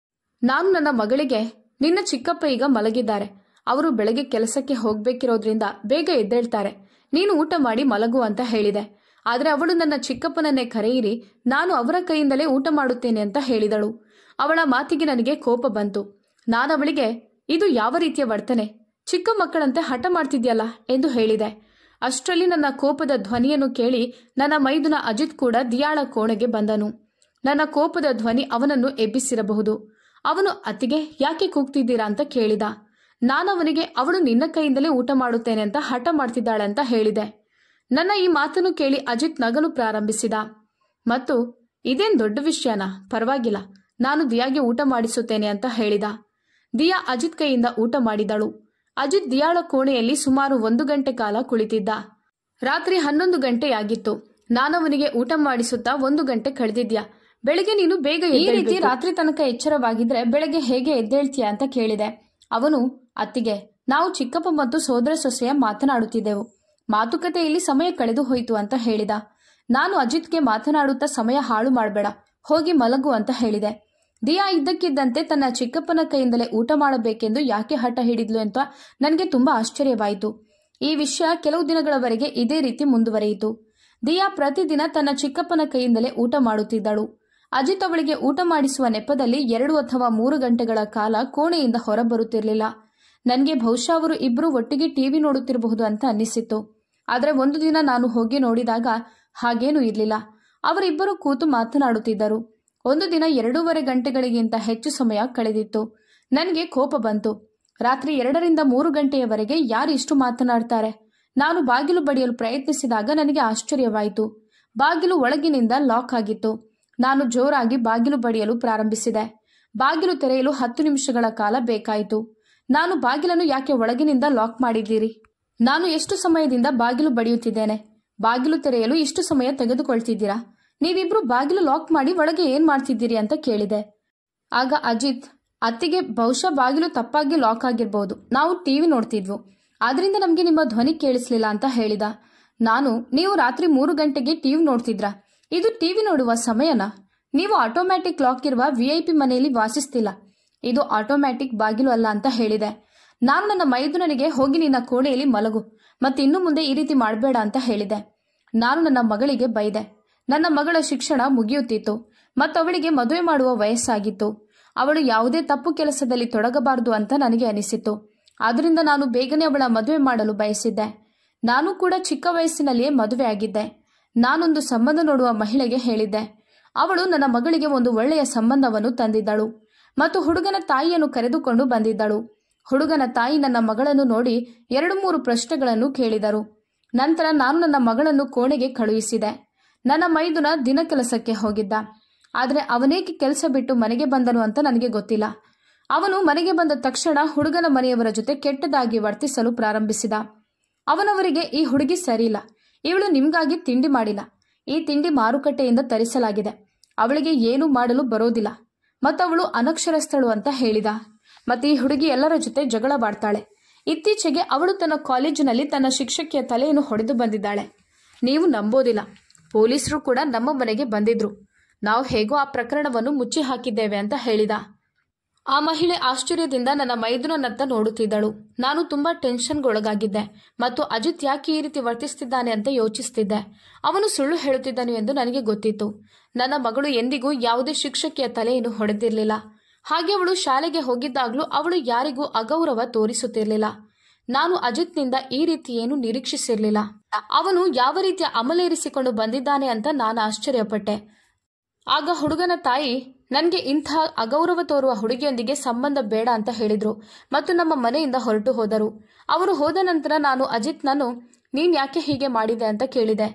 ನಾನು ನನ್ನ ಮಗಳಿಗೆ, ನಿನ್ನ ಚಿಕ್ಕಪ್ಪ ಈಗ ಮಲಗಿದ್ದಾರೆ, ಅವರು ಬೆಳಗ್ಗೆ ಕೆಲಸಕ್ಕೆ ಹೋಗ್ಬೇಕಿರೋದ್ರಿಂದ ಬೇಗ ಎದ್ದೇಳ್ತಾರೆ, ನೀನು ಊಟ ಮಾಡಿ ಮಲಗು ಅಂತ ಹೇಳಿದೆ. ಆದರೆ ಅವಳು ನನ್ನ ಚಿಕ್ಕಪ್ಪನನ್ನೇ ಕರೆಯಿರಿ, ನಾನು ಅವರ ಕೈಯಿಂದಲೇ ಊಟ ಮಾಡುತ್ತೇನೆ ಅಂತ ಹೇಳಿದಳು. ಅವಳ ಮಾತಿಗೆ ನನಗೆ ಕೋಪ ಬಂತು. ನಾನವಳಿಗೆ, ಇದು ಯಾವ ರೀತಿಯ ವರ್ತನೆ, ಚಿಕ್ಕ ಮಕ್ಕಳಂತೆ ಹಠ ಮಾಡ್ತಿದ್ಯಲ್ಲ ಎಂದು ಹೇಳಿದೆ. ಅಷ್ಟರಲ್ಲಿ ನನ್ನ ಕೋಪದ ಧ್ವನಿಯನ್ನು ಕೇಳಿ ನನ್ನ ಮೈದುನ ಅಜಿತ್ ಕೂಡ ದಿಯಾಳ ಕೋಣೆಗೆ ಬಂದನು. ನನ್ನ ಕೋಪದ ಧ್ವನಿ ಅವನನ್ನು ಎಬ್ಬಿಸಿರಬಹುದು. ಅವನು, ಅತ್ತಿಗೆ ಯಾಕೆ ಕೂಗ್ತಿದ್ದೀರಾ ಅಂತ ಕೇಳಿದ. ನಾನವನಿಗೆ, ಅವಳು ನಿನ್ನ ಕೈಯಿಂದಲೇ ಊಟ ಮಾಡುತ್ತೇನೆ ಅಂತ ಹಠ ಮಾಡ್ತಿದ್ದಾಳೆ ಅಂತ ಹೇಳಿದೆ. ನನ್ನ ಈ ಮಾತನ್ನು ಕೇಳಿ ಅಜಿತ್ ನಗಲು ಪ್ರಾರಂಭಿಸಿದ ಮತ್ತು ಇದೇನ್ ದೊಡ್ಡ ವಿಷಯನಾ, ಪರವಾಗಿಲ್ಲ, ನಾನು ದಿಯಾಗೆ ಊಟ ಮಾಡಿಸುತ್ತೇನೆ ಅಂತ ಹೇಳಿದ. ದಿಯಾ ಅಜಿತ್ ಕೈಯಿಂದ ಊಟ ಮಾಡಿದಳು. ಅಜಿತ್ ದಿಯಾಳ ಕೋಣೆಯಲ್ಲಿ ಸುಮಾರು 1 ಗಂಟೆ ಕಾಲ ಕುಳಿತಿದ್ದ. ರಾತ್ರಿ 11 ಗಂಟೆಯಾಗಿತ್ತು. ನಾನವನಿಗೆ ಊಟ ಮಾಡಿಸುತ್ತಾ 1 ಗಂಟೆ ಕಳೆದಿದ್ಯಾ, ಬೆಳಿಗ್ಗೆ ನೀನು ಬೇಗ ಈ ರೀತಿ ರಾತ್ರಿ ತನಕ ಎಚ್ಚರವಾಗಿದ್ರೆ ಬೆಳಗ್ಗೆ ಹೇಗೆ ಎದ್ದೇಳ್ತೀಯ ಅಂತ ಕೇಳಿದೆ. ಅವನು, ಅತ್ತಿಗೆ, ನಾವು ಚಿಕ್ಕಪ್ಪ ಮತ್ತು ಸೋದರ ಸೊಸೆಯ ಮಾತನಾಡುತ್ತಿದ್ದೆವು. ಮಾತುಕತೆಯಲ್ಲಿ ಸಮಯ ಕಳೆದು ಹೋಯಿತು ಅಂತ ಹೇಳಿದ. ನಾನು ಅಜಿತ್ಗೆ ಮಾತನಾಡುತ್ತಾ ಸಮಯ ಹಾಳು ಮಾಡಬೇಡ, ಹೋಗಿ ಮಲಗು ಅಂತ ಹೇಳಿದೆ. ದಿಯಾ ಇದ್ದಕ್ಕಿದ್ದಂತೆ ತನ್ನ ಚಿಕ್ಕಪ್ಪನ ಕೈಯಿಂದಲೇ ಊಟ ಮಾಡಬೇಕೆಂದು ಯಾಕೆ ಹಠ ಹಿಡಿದ್ಲು ಅಂತ ನನಗೆ ತುಂಬಾ ಆಶ್ಚರ್ಯವಾಯಿತು. ಈ ವಿಷಯ ಕೆಲವು ದಿನಗಳವರೆಗೆ ಇದೇ ರೀತಿ ಮುಂದುವರಿಯಿತು. ದಿಯಾ ಪ್ರತಿದಿನ ತನ್ನ ಚಿಕ್ಕಪ್ಪನ ಕೈಯಿಂದಲೇ ಊಟ ಮಾಡುತ್ತಿದ್ದಳು. ಅಜಿತ್ ಅವಳಿಗೆ ಊಟ ಮಾಡಿಸುವ ನೆಪದಲ್ಲಿ 2 ಅಥವಾ 3 ಗಂಟೆಗಳ ಕಾಲ ಕೋಣೆಯಿಂದ ಹೊರಬರುತ್ತಿರಲಿಲ್ಲ. ನನಗೆ ಬಹುಶಃ ಅವರು ಇಬ್ಬರು ಒಟ್ಟಿಗೆ ಟಿವಿ ನೋಡುತ್ತಿರಬಹುದು ಅಂತ ಅನ್ನಿಸಿತ್ತು. ಆದರೆ ಒಂದು ದಿನ ನಾನು ಹೋಗಿ ನೋಡಿದಾಗ ಹಾಗೇನೂ ಇರಲಿಲ್ಲ. ಅವರಿಬ್ಬರು ಕೂತು ಮಾತನಾಡುತ್ತಿದ್ದರು. ಒಂದು ದಿನ 2.5 ಗಂಟೆಗಳಿಗಿಂತ ಹೆಚ್ಚು ಸಮಯ ಕಳೆದಿತ್ತು. ನನಗೆ ಕೋಪ ಬಂತು. ರಾತ್ರಿ 2 ರಿಂದ 3 ಗಂಟೆಯವರೆಗೆ ಯಾರು ಇಷ್ಟು ಮಾತನಾಡ್ತಾರೆ? ನಾನು ಬಾಗಿಲು ಬಡಿಯಲು ಪ್ರಯತ್ನಿಸಿದಾಗ ನನಗೆ ಆಶ್ಚರ್ಯವಾಯಿತು. ಬಾಗಿಲು ಒಳಗಿನಿಂದ ಲಾಕ್ ಆಗಿತ್ತು. ನಾನು ಜೋರಾಗಿ ಬಾಗಿಲು ಬಡಿಯಲು ಪ್ರಾರಂಭಿಸಿದೆ. ಬಾಗಿಲು ತೆರೆಯಲು 10 ನಿಮಿಷಗಳ ಕಾಲ ಬೇಕಾಯಿತು. ನಾನು ಬಾಗಿಲನ್ನು ಯಾಕೆ ಒಳಗಿನಿಂದ ಲಾಕ್ ಮಾಡಿದ್ದೀರಿ? ನಾನು ಎಷ್ಟು ಸಮಯದಿಂದ ಬಾಗಿಲು ಬಡಿಯುತ್ತಿದ್ದೇನೆ. ಬಾಗಿಲು ತೆರೆಯಲು ಇಷ್ಟು ಸಮಯ ತೆಗೆದುಕೊಳ್ತಿದ್ದೀರಾ? ನೀವಿಬ್ರು ಬಾಗಿಲು ಲಾಕ್ ಮಾಡಿ ಒಳಗೆ ಏನ್ ಮಾಡ್ತಿದ್ದೀರಿ ಅಂತ ಕೇಳಿದೆ. ಆಗ ಅಜಿತ್, ಅತ್ತಿಗೆ, ಬಹುಶಃ ಬಾಗಿಲು ತಪ್ಪಾಗಿ ಲಾಕ್ ಆಗಿರ್ಬೋದು. ನಾವು ಟಿವಿ ನೋಡ್ತಿದ್ವು, ಆದ್ರಿಂದ ನಮ್ಗೆ ನಿಮ್ಮ ಧ್ವನಿ ಕೇಳಿಸ್ಲಿಲ್ಲ ಅಂತ ಹೇಳಿದ. ನಾನು, ನೀವು ರಾತ್ರಿ 3 ಗಂಟೆಗೆ ಟಿವಿ ನೋಡ್ತಿದ್ರಾ? ಇದು ಟಿವಿ ನೋಡುವ ಸಮಯನಾ? ನೀವು ಆಟೋಮ್ಯಾಟಿಕ್ ಲಾಕ್ ಇರುವ VIP ಮನೆಯಲ್ಲಿ ವಾಸಿಸ್ತಿಲ್ಲ. ಇದು ಆಟೋಮ್ಯಾಟಿಕ್ ಬಾಗಿಲು ಅಲ್ಲ ಅಂತ ಹೇಳಿದೆ. ನಾನು ನನ್ನ ಮೈದುನನಿಗೆ ಹೋಗಿ ನಿನ್ನ ಕೋಣೆಯಲ್ಲಿ ಮಲಗು, ಮತ್ತೆ ಇನ್ನು ಮುಂದೆ ಈ ರೀತಿ ಮಾಡಬೇಡ ಅಂತ ಹೇಳಿದೆ. ನಾನು ನನ್ನ ಮಗಳಿಗೆ ಬೈದೆ. ನನ್ನ ಮಗಳ ಶಿಕ್ಷಣ ಮುಗಿಯುತ್ತಿತ್ತು ಮತ್ತು ಅವಳಿಗೆ ಮದುವೆ ಮಾಡುವ ವಯಸ್ಸಾಗಿತ್ತು. ಅವಳು ಯಾವುದೇ ತಪ್ಪು ಕೆಲಸದಲ್ಲಿ ತೊಡಗಬಾರದು ಅಂತ ನನಗೆ ಅನಿಸಿತು. ಆದ್ದರಿಂದ ನಾನು ಬೇಗನೆ ಅವಳ ಮದುವೆ ಮಾಡಲು ಬಯಸಿದ್ದೆ. ನಾನು ಕೂಡ ಚಿಕ್ಕ ವಯಸ್ಸಿನಲ್ಲಿಯೇ ಮದುವೆ ಆಗಿದ್ದೆ. ನಾನೊಂದು ಸಂಬಂಧ ನೋಡುವ ಮಹಿಳೆಗೆ ಹೇಳಿದ್ದೆ. ಅವಳು ನನ್ನ ಮಗಳಿಗೆ ಒಂದು ಒಳ್ಳೆಯ ಸಂಬಂಧವನ್ನು ತಂದಿದ್ದಳು ಮತ್ತು ಹುಡುಗನ ತಾಯಿಯನ್ನು ಕರೆದುಕೊಂಡು ಬಂದಿದ್ದಳು. ಹುಡುಗನ ತಾಯಿ ನನ್ನ ಮಗಳನ್ನು ನೋಡಿ 2-3 ಪ್ರಶ್ನೆಗಳನ್ನು ಕೇಳಿದರು. ನಂತರ ನಾನು ನನ್ನ ಮಗಳನ್ನು ಕೋಣೆಗೆ ಕಳುಹಿಸಿದೆ. ನನ್ನ ಮೈದುನ ದಿನ ಕೆಲಸಕ್ಕೆ ಹೋಗಿದ್ದ. ಆದರೆ ಅವನೇಕೆ ಕೆಲಸ ಬಿಟ್ಟು ಮನೆಗೆ ಬಂದನು ಅಂತ ನನಗೆ ಗೊತ್ತಿಲ್ಲ. ಅವನು ಮನೆಗೆ ಬಂದ ತಕ್ಷಣ ಹುಡುಗನ ಮನೆಯವರ ಜೊತೆ ಕೆಟ್ಟದಾಗಿ ವರ್ತಿಸಲು ಪ್ರಾರಂಭಿಸಿದ. ಅವನವರಿಗೆ, ಈ ಹುಡುಗಿ ಸರಿಯಿಲ್ಲ, ಇವಳು ನಿಮ್ಗಾಗಿ ತಿಂಡಿ ಮಾಡಿಲ್ಲ, ಈ ತಿಂಡಿ ಮಾರುಕಟ್ಟೆಯಿಂದ ತರಿಸಲಾಗಿದೆ, ಅವಳಿಗೆ ಏನೂ ಮಾಡಲು ಬರೋದಿಲ್ಲ ಮತ್ತು ಅವಳು ಅನಕ್ಷರಸ್ಥಳು ಅಂತ ಹೇಳಿದ. ಮತ್ತೆ ಈ ಹುಡುಗಿ ಎಲ್ಲರ ಜೊತೆ ಜಗಳವಾಡ್ತಾಳೆ. ಇತ್ತೀಚೆಗೆ ಅವಳು ತನ್ನ ಕಾಲೇಜಿನಲ್ಲಿ ತನ್ನ ಶಿಕ್ಷಕಿಯ ತಲೆಯನ್ನು ಹೊಡೆದು ಬಂದಿದ್ದಾಳೆ. ನೀವು ನಂಬೋದಿಲ್ಲ, ಪೊಲೀಸರು ಕೂಡ ನಮ್ಮ ಮನೆಗೆ ಬಂದಿದ್ರು. ನಾವು ಹೇಗೋ ಆ ಪ್ರಕರಣವನ್ನು ಮುಚ್ಚಿ ಹಾಕಿದ್ದೇವೆ ಅಂತ ಹೇಳಿದ. ಆ ಮಹಿಳೆ ಆಶ್ಚರ್ಯದಿಂದ ನನ್ನ ಮೈದುನನ್ನತ್ತ ನೋಡುತ್ತಿದ್ದಳು. ನಾನು ತುಂಬಾ ಟೆನ್ಷನ್ಗೊಳಗಾಗಿದ್ದೆ ಮತ್ತು ಅಜಿತ್ ಯಾಕೆ ಈ ರೀತಿ ವರ್ತಿಸುತ್ತಿದ್ದಾನೆ ಅಂತ ಯೋಚಿಸುತ್ತಿದ್ದೆ. ಅವನು ಸುಳ್ಳು ಹೇಳುತ್ತಿದ್ದನು ಎಂದು ನನಗೆ ಗೊತ್ತಿತ್ತು. ನನ್ನ ಮಗಳು ಎಂದಿಗೂ ಯಾವುದೇ ಶಿಕ್ಷಕಿಯ ತಲೆಯನ್ನು ಹೊಡೆದಿರಲಿಲ್ಲ. ಹಾಗೆ ಅವಳು ಶಾಲೆಗೆ ಹೋಗಿದ್ದಾಗಲೂ ಅವಳು ಯಾರಿಗೂ ಅಗೌರವ ತೋರಿಸುತ್ತಿರಲಿಲ್ಲ. ನಾನು ಅಜಿತ್ನಿಂದ ಈ ರೀತಿ ಏನು ನಿರೀಕ್ಷಿಸಿರಲಿಲ್ಲ. ಅವನು ಯಾವ ರೀತಿಯ ಅಮಲೇರಿಸಿಕೊಂಡು ಬಂದಿದ್ದಾನೆ ಅಂತ ನಾನು ಆಶ್ಚರ್ಯಪಟ್ಟೆ. ಆಗ ಹುಡುಗನ ತಾಯಿ, ನನಗೆ ಇಂಥ ಅಗೌರವ ತೋರುವ ಹುಡುಗಿಯೊಂದಿಗೆ ಸಂಬಂಧ ಬೇಡ ಅಂತ ಹೇಳಿದ್ರು ಮತ್ತು ನಮ್ಮ ಮನೆಯಿಂದ ಹೊರಟು ಹೋದರು. ಅವರು ಹೋದ ನಂತರ ನಾನು ಅಜಿತ್ನನ್ನು, ನೀನ್ ಯಾಕೆ ಹೀಗೆ ಮಾಡಿದೆ ಅಂತ ಕೇಳಿದೆ.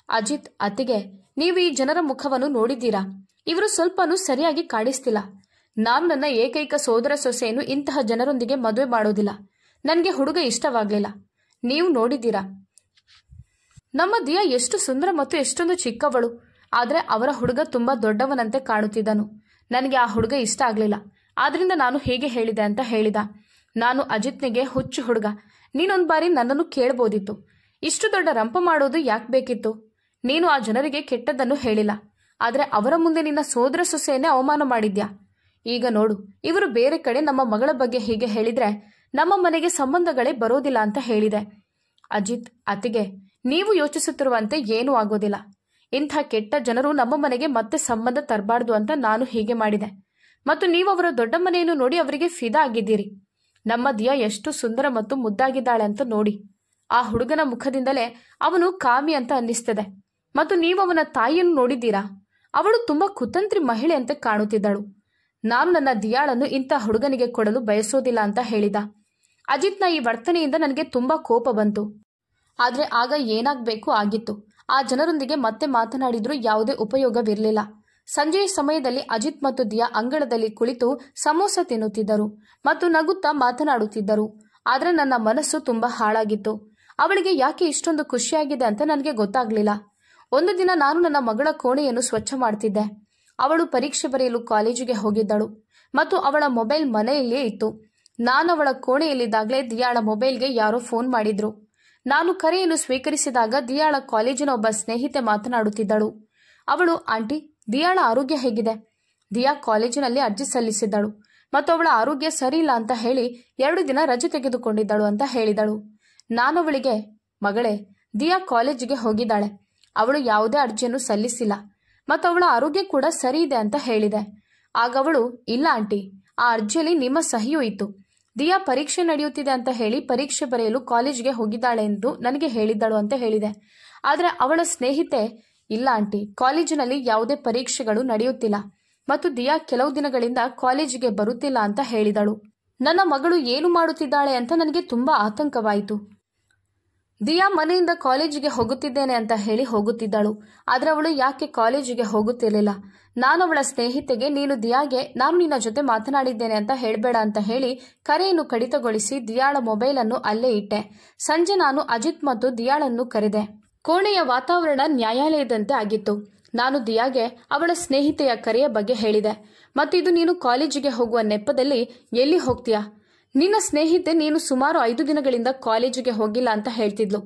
ಅಜಿತ್, ಅತ್ತಿಗೆ, ನೀವು ಈ ಜನರ ಮುಖವನ್ನು ನೋಡಿದ್ದೀರಾ? ಇವರು ಸ್ವಲ್ಪನೂ ಸರಿಯಾಗಿ ಕಾಣಿಸ್ತಿಲ್ಲ. ನಾನು ನನ್ನ ಏಕೈಕ ಸೋದರ ಸೊಸೆಯನ್ನು ಇಂತಹ ಜನರೊಂದಿಗೆ ಮದುವೆ ಮಾಡೋದಿಲ್ಲ. ನನಗೆ ಹುಡುಗ ಇಷ್ಟವಾಗ್ಲಿಲ್ಲ. ನೀವು ನೋಡಿದ್ದೀರಾ ನಮ್ಮ ದಿಯಾ ಎಷ್ಟು ಸುಂದರ ಮತ್ತು ಎಷ್ಟೊಂದು ಚಿಕ್ಕವಳು. ಆದ್ರೆ ಅವರ ಹುಡುಗ ತುಂಬಾ ದೊಡ್ಡವನಂತೆ ಕಾಣುತ್ತಿದ್ದನು. ನನಗೆ ಆ ಹುಡುಗ ಇಷ್ಟ ಆಗ್ಲಿಲ್ಲ. ಆದ್ರಿಂದ ನಾನು ಹೇಗೆ ಹೇಳಿದೆ ಅಂತ ಹೇಳಿದ. ನಾನು ಅಜಿತ್ನಿಗೆ, ಹುಚ್ಚು ಹುಡುಗ, ನೀನೊಂದ್ ಬಾರಿ ನನ್ನನ್ನು ಕೇಳಬಹುದಿತ್ತು. ಇಷ್ಟು ದೊಡ್ಡ ರಂಪ ಮಾಡೋದು ಯಾಕೆ ಬೇಕಿತ್ತು? ನೀನು ಆ ಜನರಿಗೆ ಕೆಟ್ಟದ್ದನ್ನು ಹೇಳಿಲ್ಲ, ಆದ್ರೆ ಅವರ ಮುಂದೆ ನಿನ್ನ ಸೋದರ ಸೊಸೆಯನ್ನೇ ಅವಮಾನ ಮಾಡಿದ್ಯಾ. ಈಗ ನೋಡು, ಇವರು ಬೇರೆ ಕಡೆ ನಮ್ಮ ಮಗಳ ಬಗ್ಗೆ ಹೀಗೆ ಹೇಳಿದ್ರೆ ನಮ್ಮ ಮನೆಗೆ ಸಂಬಂಧಗಳೇ ಬರೋದಿಲ್ಲ ಅಂತ ಹೇಳಿದೆ. ಅಜಿತ್, ಅತ್ತಿಗೆ, ನೀವು ಯೋಚಿಸುತ್ತಿರುವಂತೆ ಏನೂ ಆಗೋದಿಲ್ಲ. ಇಂಥ ಕೆಟ್ಟ ಜನರು ನಮ್ಮ ಮನೆಗೆ ಮತ್ತೆ ಸಂಬಂಧ ತರಬಾರ್ದು ಅಂತ ನಾನು ಹೀಗೆ ಮಾಡಿದೆ. ಮತ್ತು ನೀವು ಅವರ ದೊಡ್ಡ ಮನೆಯನ್ನು ನೋಡಿ ಅವರಿಗೆ ಫಿದಾ ಆಗಿದ್ದೀರಿ. ನಮ್ಮ ದಿಯಾ ಎಷ್ಟು ಸುಂದರ ಮತ್ತು ಮುದ್ದಾಗಿದ್ದಾಳೆ ಅಂತ ನೋಡಿ. ಆ ಹುಡುಗನ ಮುಖದಿಂದಲೇ ಅವನು ಕಾಮಿ ಅಂತ ಅನ್ನಿಸ್ತದೆ. ಮತ್ತು ನೀವು ಅವನ ತಾಯಿಯನ್ನು ನೋಡಿದ್ದೀರಾ? ಅವಳು ತುಂಬಾ ಕುತಂತ್ರಿ ಮಹಿಳೆ ಅಂತ ಕಾಣುತ್ತಿದ್ದಳು. ನಾನು ನನ್ನ ದಿಯಾಳನ್ನು ಇಂಥ ಹುಡುಗನಿಗೆ ಕೊಡಲು ಬಯಸೋದಿಲ್ಲ ಅಂತ ಹೇಳಿದ. ಅಜಿತ್ನ ಈ ವರ್ತನೆಯಿಂದ ನನಗೆ ತುಂಬಾ ಕೋಪ ಬಂತು. ಆದ್ರೆ ಆಗ ಏನಾಗಬೇಕು ಆಗಿತ್ತು. ಆ ಜನರೊಂದಿಗೆ ಮತ್ತೆ ಮಾತನಾಡಿದ್ರೂ ಯಾವುದೇ ಉಪಯೋಗವಿರಲಿಲ್ಲ. ಸಂಜೆಯ ಸಮಯದಲ್ಲಿ ಅಜಿತ್ ಮತ್ತು ದಿಯಾ ಅಂಗಳದಲ್ಲಿ ಕುಳಿತು ಸಮೋಸ ತಿನ್ನುತ್ತಿದ್ದರು ಮತ್ತು ನಗುತ್ತಾ ಮಾತನಾಡುತ್ತಿದ್ದರು. ಆದ್ರೆ ನನ್ನ ಮನಸ್ಸು ತುಂಬಾ ಹಾಳಾಗಿತ್ತು. ಅವಳಿಗೆ ಯಾಕೆ ಇಷ್ಟೊಂದು ಖುಷಿಯಾಗಿದೆ ಅಂತ ನನಗೆ ಗೊತ್ತಾಗ್ಲಿಲ್ಲ. ಒಂದು ದಿನ ನಾನು ನನ್ನ ಮಗಳ ಕೋಣೆಯನ್ನು ಸ್ವಚ್ಛ ಮಾಡ್ತಿದ್ದೆ. ಅವಳು ಪರೀಕ್ಷೆ ಬರೆಯಲು ಕಾಲೇಜಿಗೆ ಹೋಗಿದ್ದಳು ಮತ್ತು ಅವಳ ಮೊಬೈಲ್ ಮನೆಯಲ್ಲಿಯೇ ಇತ್ತು. ನಾನು ಅವಳ ಕೋಣೆಯಲ್ಲಿದ್ದಾಗಲೇ ದಿಯಾಳ ಮೊಬೈಲ್ಗೆ ಯಾರೋ ಫೋನ್ ಮಾಡಿದ್ರು. ನಾನು ಕರೆಯನ್ನು ಸ್ವೀಕರಿಸಿದಾಗ ದಿಯಾಳ ಕಾಲೇಜಿನ ಒಬ್ಬ ಸ್ನೇಹಿತೆ ಮಾತನಾಡುತ್ತಿದ್ದಳು. ಅವಳು, ಆಂಟಿ, ದಿಯಾಳ ಆರೋಗ್ಯ ಹೇಗಿದೆ? ದಿಯಾ ಕಾಲೇಜಿನಲ್ಲಿ ಅರ್ಜಿ ಸಲ್ಲಿಸಿದ್ದಳು ಮತ್ತು ಅವಳ ಆರೋಗ್ಯ ಸರಿಯಿಲ್ಲ ಅಂತ ಹೇಳಿ 2 ದಿನ ರಜೆ ತೆಗೆದುಕೊಂಡಿದ್ದಳು ಅಂತ ಹೇಳಿದಳು. ನಾನು ಅವಳಿಗೆ, ಮಗಳೇ, ದಿಯಾ ಕಾಲೇಜಿಗೆ ಹೋಗಿದ್ದಾಳೆ. ಅವಳು ಯಾವುದೇ ಅರ್ಜಿಯನ್ನು ಸಲ್ಲಿಸಿಲ್ಲ ಮತ್ತು ಅವಳ ಆರೋಗ್ಯ ಕೂಡ ಸರಿ ಇದೆ ಅಂತ ಹೇಳಿದೆ. ಆಗ ಅವಳು, ಇಲ್ಲ ಆಂಟಿ, ಆ ಅರ್ಜಿಯಲ್ಲಿ ನಿಮ್ಮ ಸಹಿಯೂ ಇತ್ತು. ದಿಯಾ ಪರೀಕ್ಷೆ ನಡೆಯುತ್ತಿದೆ ಅಂತ ಹೇಳಿ ಪರೀಕ್ಷೆ ಬರೆಯಲು ಕಾಲೇಜಿಗೆ ಹೋಗಿದ್ದಾಳೆ ಎಂದು ನನಗೆ ಹೇಳಿದ್ದಳು ಅಂತ ಹೇಳಿದೆ. ಆದರೆ ಅವಳ ಸ್ನೇಹಿತೆ, ಇಲ್ಲ ಆಂಟಿ, ಕಾಲೇಜಿನಲ್ಲಿ ಯಾವುದೇ ಪರೀಕ್ಷೆಗಳು ನಡೆಯುತ್ತಿಲ್ಲ ಮತ್ತು ದಿಯಾ ಕೆಲವು ದಿನಗಳಿಂದ ಕಾಲೇಜಿಗೆ ಬರುತ್ತಿಲ್ಲ ಅಂತ ಹೇಳಿದಳು. ನನ್ನ ಮಗಳು ಏನು ಮಾಡುತ್ತಿದ್ದಾಳೆ ಅಂತ ನನಗೆ ತುಂಬಾ ಆತಂಕವಾಯಿತು. ದಿಯಾ ಮನೆಯಿಂದ ಕಾಲೇಜಿಗೆ ಹೋಗುತ್ತಿದ್ದೇನೆ ಅಂತ ಹೇಳಿ ಹೋಗುತ್ತಿದ್ದಳು. ಆದ್ರೆ ಅವಳು ಯಾಕೆ ಕಾಲೇಜಿಗೆ ಹೋಗುತ್ತಿರಲಿಲ್ಲ. ನಾನು ಅವಳ ಸ್ನೇಹಿತೆಗೆ, ನೀನು ದಿಯಾಗೆ ನಾನು ನಿನ್ನ ಜೊತೆ ಮಾತನಾಡಿದ್ದೇನೆ ಅಂತ ಹೇಳಬೇಡ ಅಂತ ಹೇಳಿ ಕರೆಯನ್ನು ಕಡಿತಗೊಳಿಸಿ ದಿಯಾಳ ಮೊಬೈಲ್ ಅನ್ನು ಅಲ್ಲೇ ಇಟ್ಟೆ. ಸಂಜೆ ನಾನು ಅಜಿತ್ ಮತ್ತು ದಿಯಾಳನ್ನು ಕರೆದೆ. ಕೋಣೆಯ ವಾತಾವರಣ ನ್ಯಾಯಾಲಯದಂತೆ ಆಗಿತ್ತು. ನಾನು ದಿಯಾಗೆ ಅವಳ ಸ್ನೇಹಿತೆಯ ಕರೆಯ ಬಗ್ಗೆ ಹೇಳಿದೆ ಮತ್ತು ಇದು ನೀನು ಕಾಲೇಜಿಗೆ ಹೋಗುವ ನೆಪದಲ್ಲಿ ಎಲ್ಲಿ ಹೋಗ್ತೀಯಾ? ನಿನ್ನ ಸ್ನೇಹಿತೆ ನೀನು ಸುಮಾರು 5 ದಿನಗಳಿಂದ ಕಾಲೇಜಿಗೆ ಹೋಗಿಲ್ಲ ಅಂತ ಹೇಳ್ತಿದ್ಲು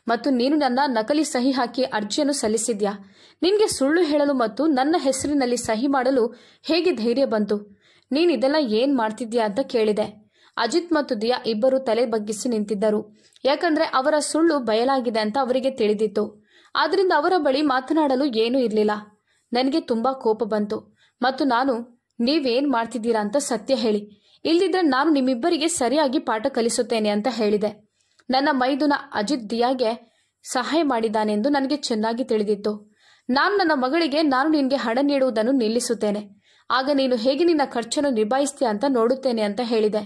ಮತ್ತು ನೀನು ನನ್ನ ನಕಲಿ ಸಹಿ ಹಾಕಿ ಅರ್ಜಿಯನ್ನು ಸಲ್ಲಿಸಿದ್ಯಾ? ನಿನ್ಗೆ ಸುಳ್ಳು ಹೇಳಲು ಮತ್ತು ನನ್ನ ಹೆಸರಿನಲ್ಲಿ ಸಹಿ ಮಾಡಲು ಹೇಗೆ ಧೈರ್ಯ ಬಂತು? ನೀನ್ ಇದೆಲ್ಲ ಏನ್ ಮಾಡ್ತಿದ್ಯಾ ಅಂತ ಕೇಳಿದೆ. ಅಜಿತ್ ಮತ್ತು ದಿಯಾ ಇಬ್ಬರು ತಲೆ ಬಗ್ಗಿಸಿ ನಿಂತಿದ್ದರು. ಯಾಕಂದ್ರೆ ಅವರ ಸುಳ್ಳು ಬಯಲಾಗಿದೆ ಅಂತ ಅವರಿಗೆ ತಿಳಿದಿತ್ತು. ಆದ್ರಿಂದ ಅವರ ಬಳಿ ಮಾತನಾಡಲು ಏನೂ ಇರಲಿಲ್ಲ. ನನಗೆ ತುಂಬಾ ಕೋಪ ಬಂತು ಮತ್ತು ನಾನು, ನೀವೇನ್ ಮಾಡ್ತಿದ್ದೀರಾ ಅಂತ ಸತ್ಯ ಹೇಳಿ, ಇಲ್ದಿದ್ರೆ ನಾನು ನಿಮ್ಮಿಬ್ಬರಿಗೆ ಸರಿಯಾಗಿ ಪಾಠ ಕಲಿಸುತ್ತೇನೆ ಅಂತ ಹೇಳಿದೆ. ನನ್ನ ಮೈದುನ ಅಜಿತ್ ದಿಯಾಗೆ ಸಹಾಯ ಮಾಡಿದ್ದಾನೆಂದು ನನಗೆ ಚೆನ್ನಾಗಿ ತಿಳಿದಿತ್ತು. ನಾನು ನನ್ನ ಮಗಳಿಗೆ, ನಾನು ನಿನಗೆ ಹಣ ನೀಡುವುದನ್ನು ನಿಲ್ಲಿಸುತ್ತೇನೆ, ಆಗ ನೀನು ಹೇಗೆ ನಿನ್ನ ಖರ್ಚನ್ನು ನಿಭಾಯಿಸ್ತೀಯ ಅಂತ ನೋಡುತ್ತೇನೆ ಅಂತ ಹೇಳಿದೆ.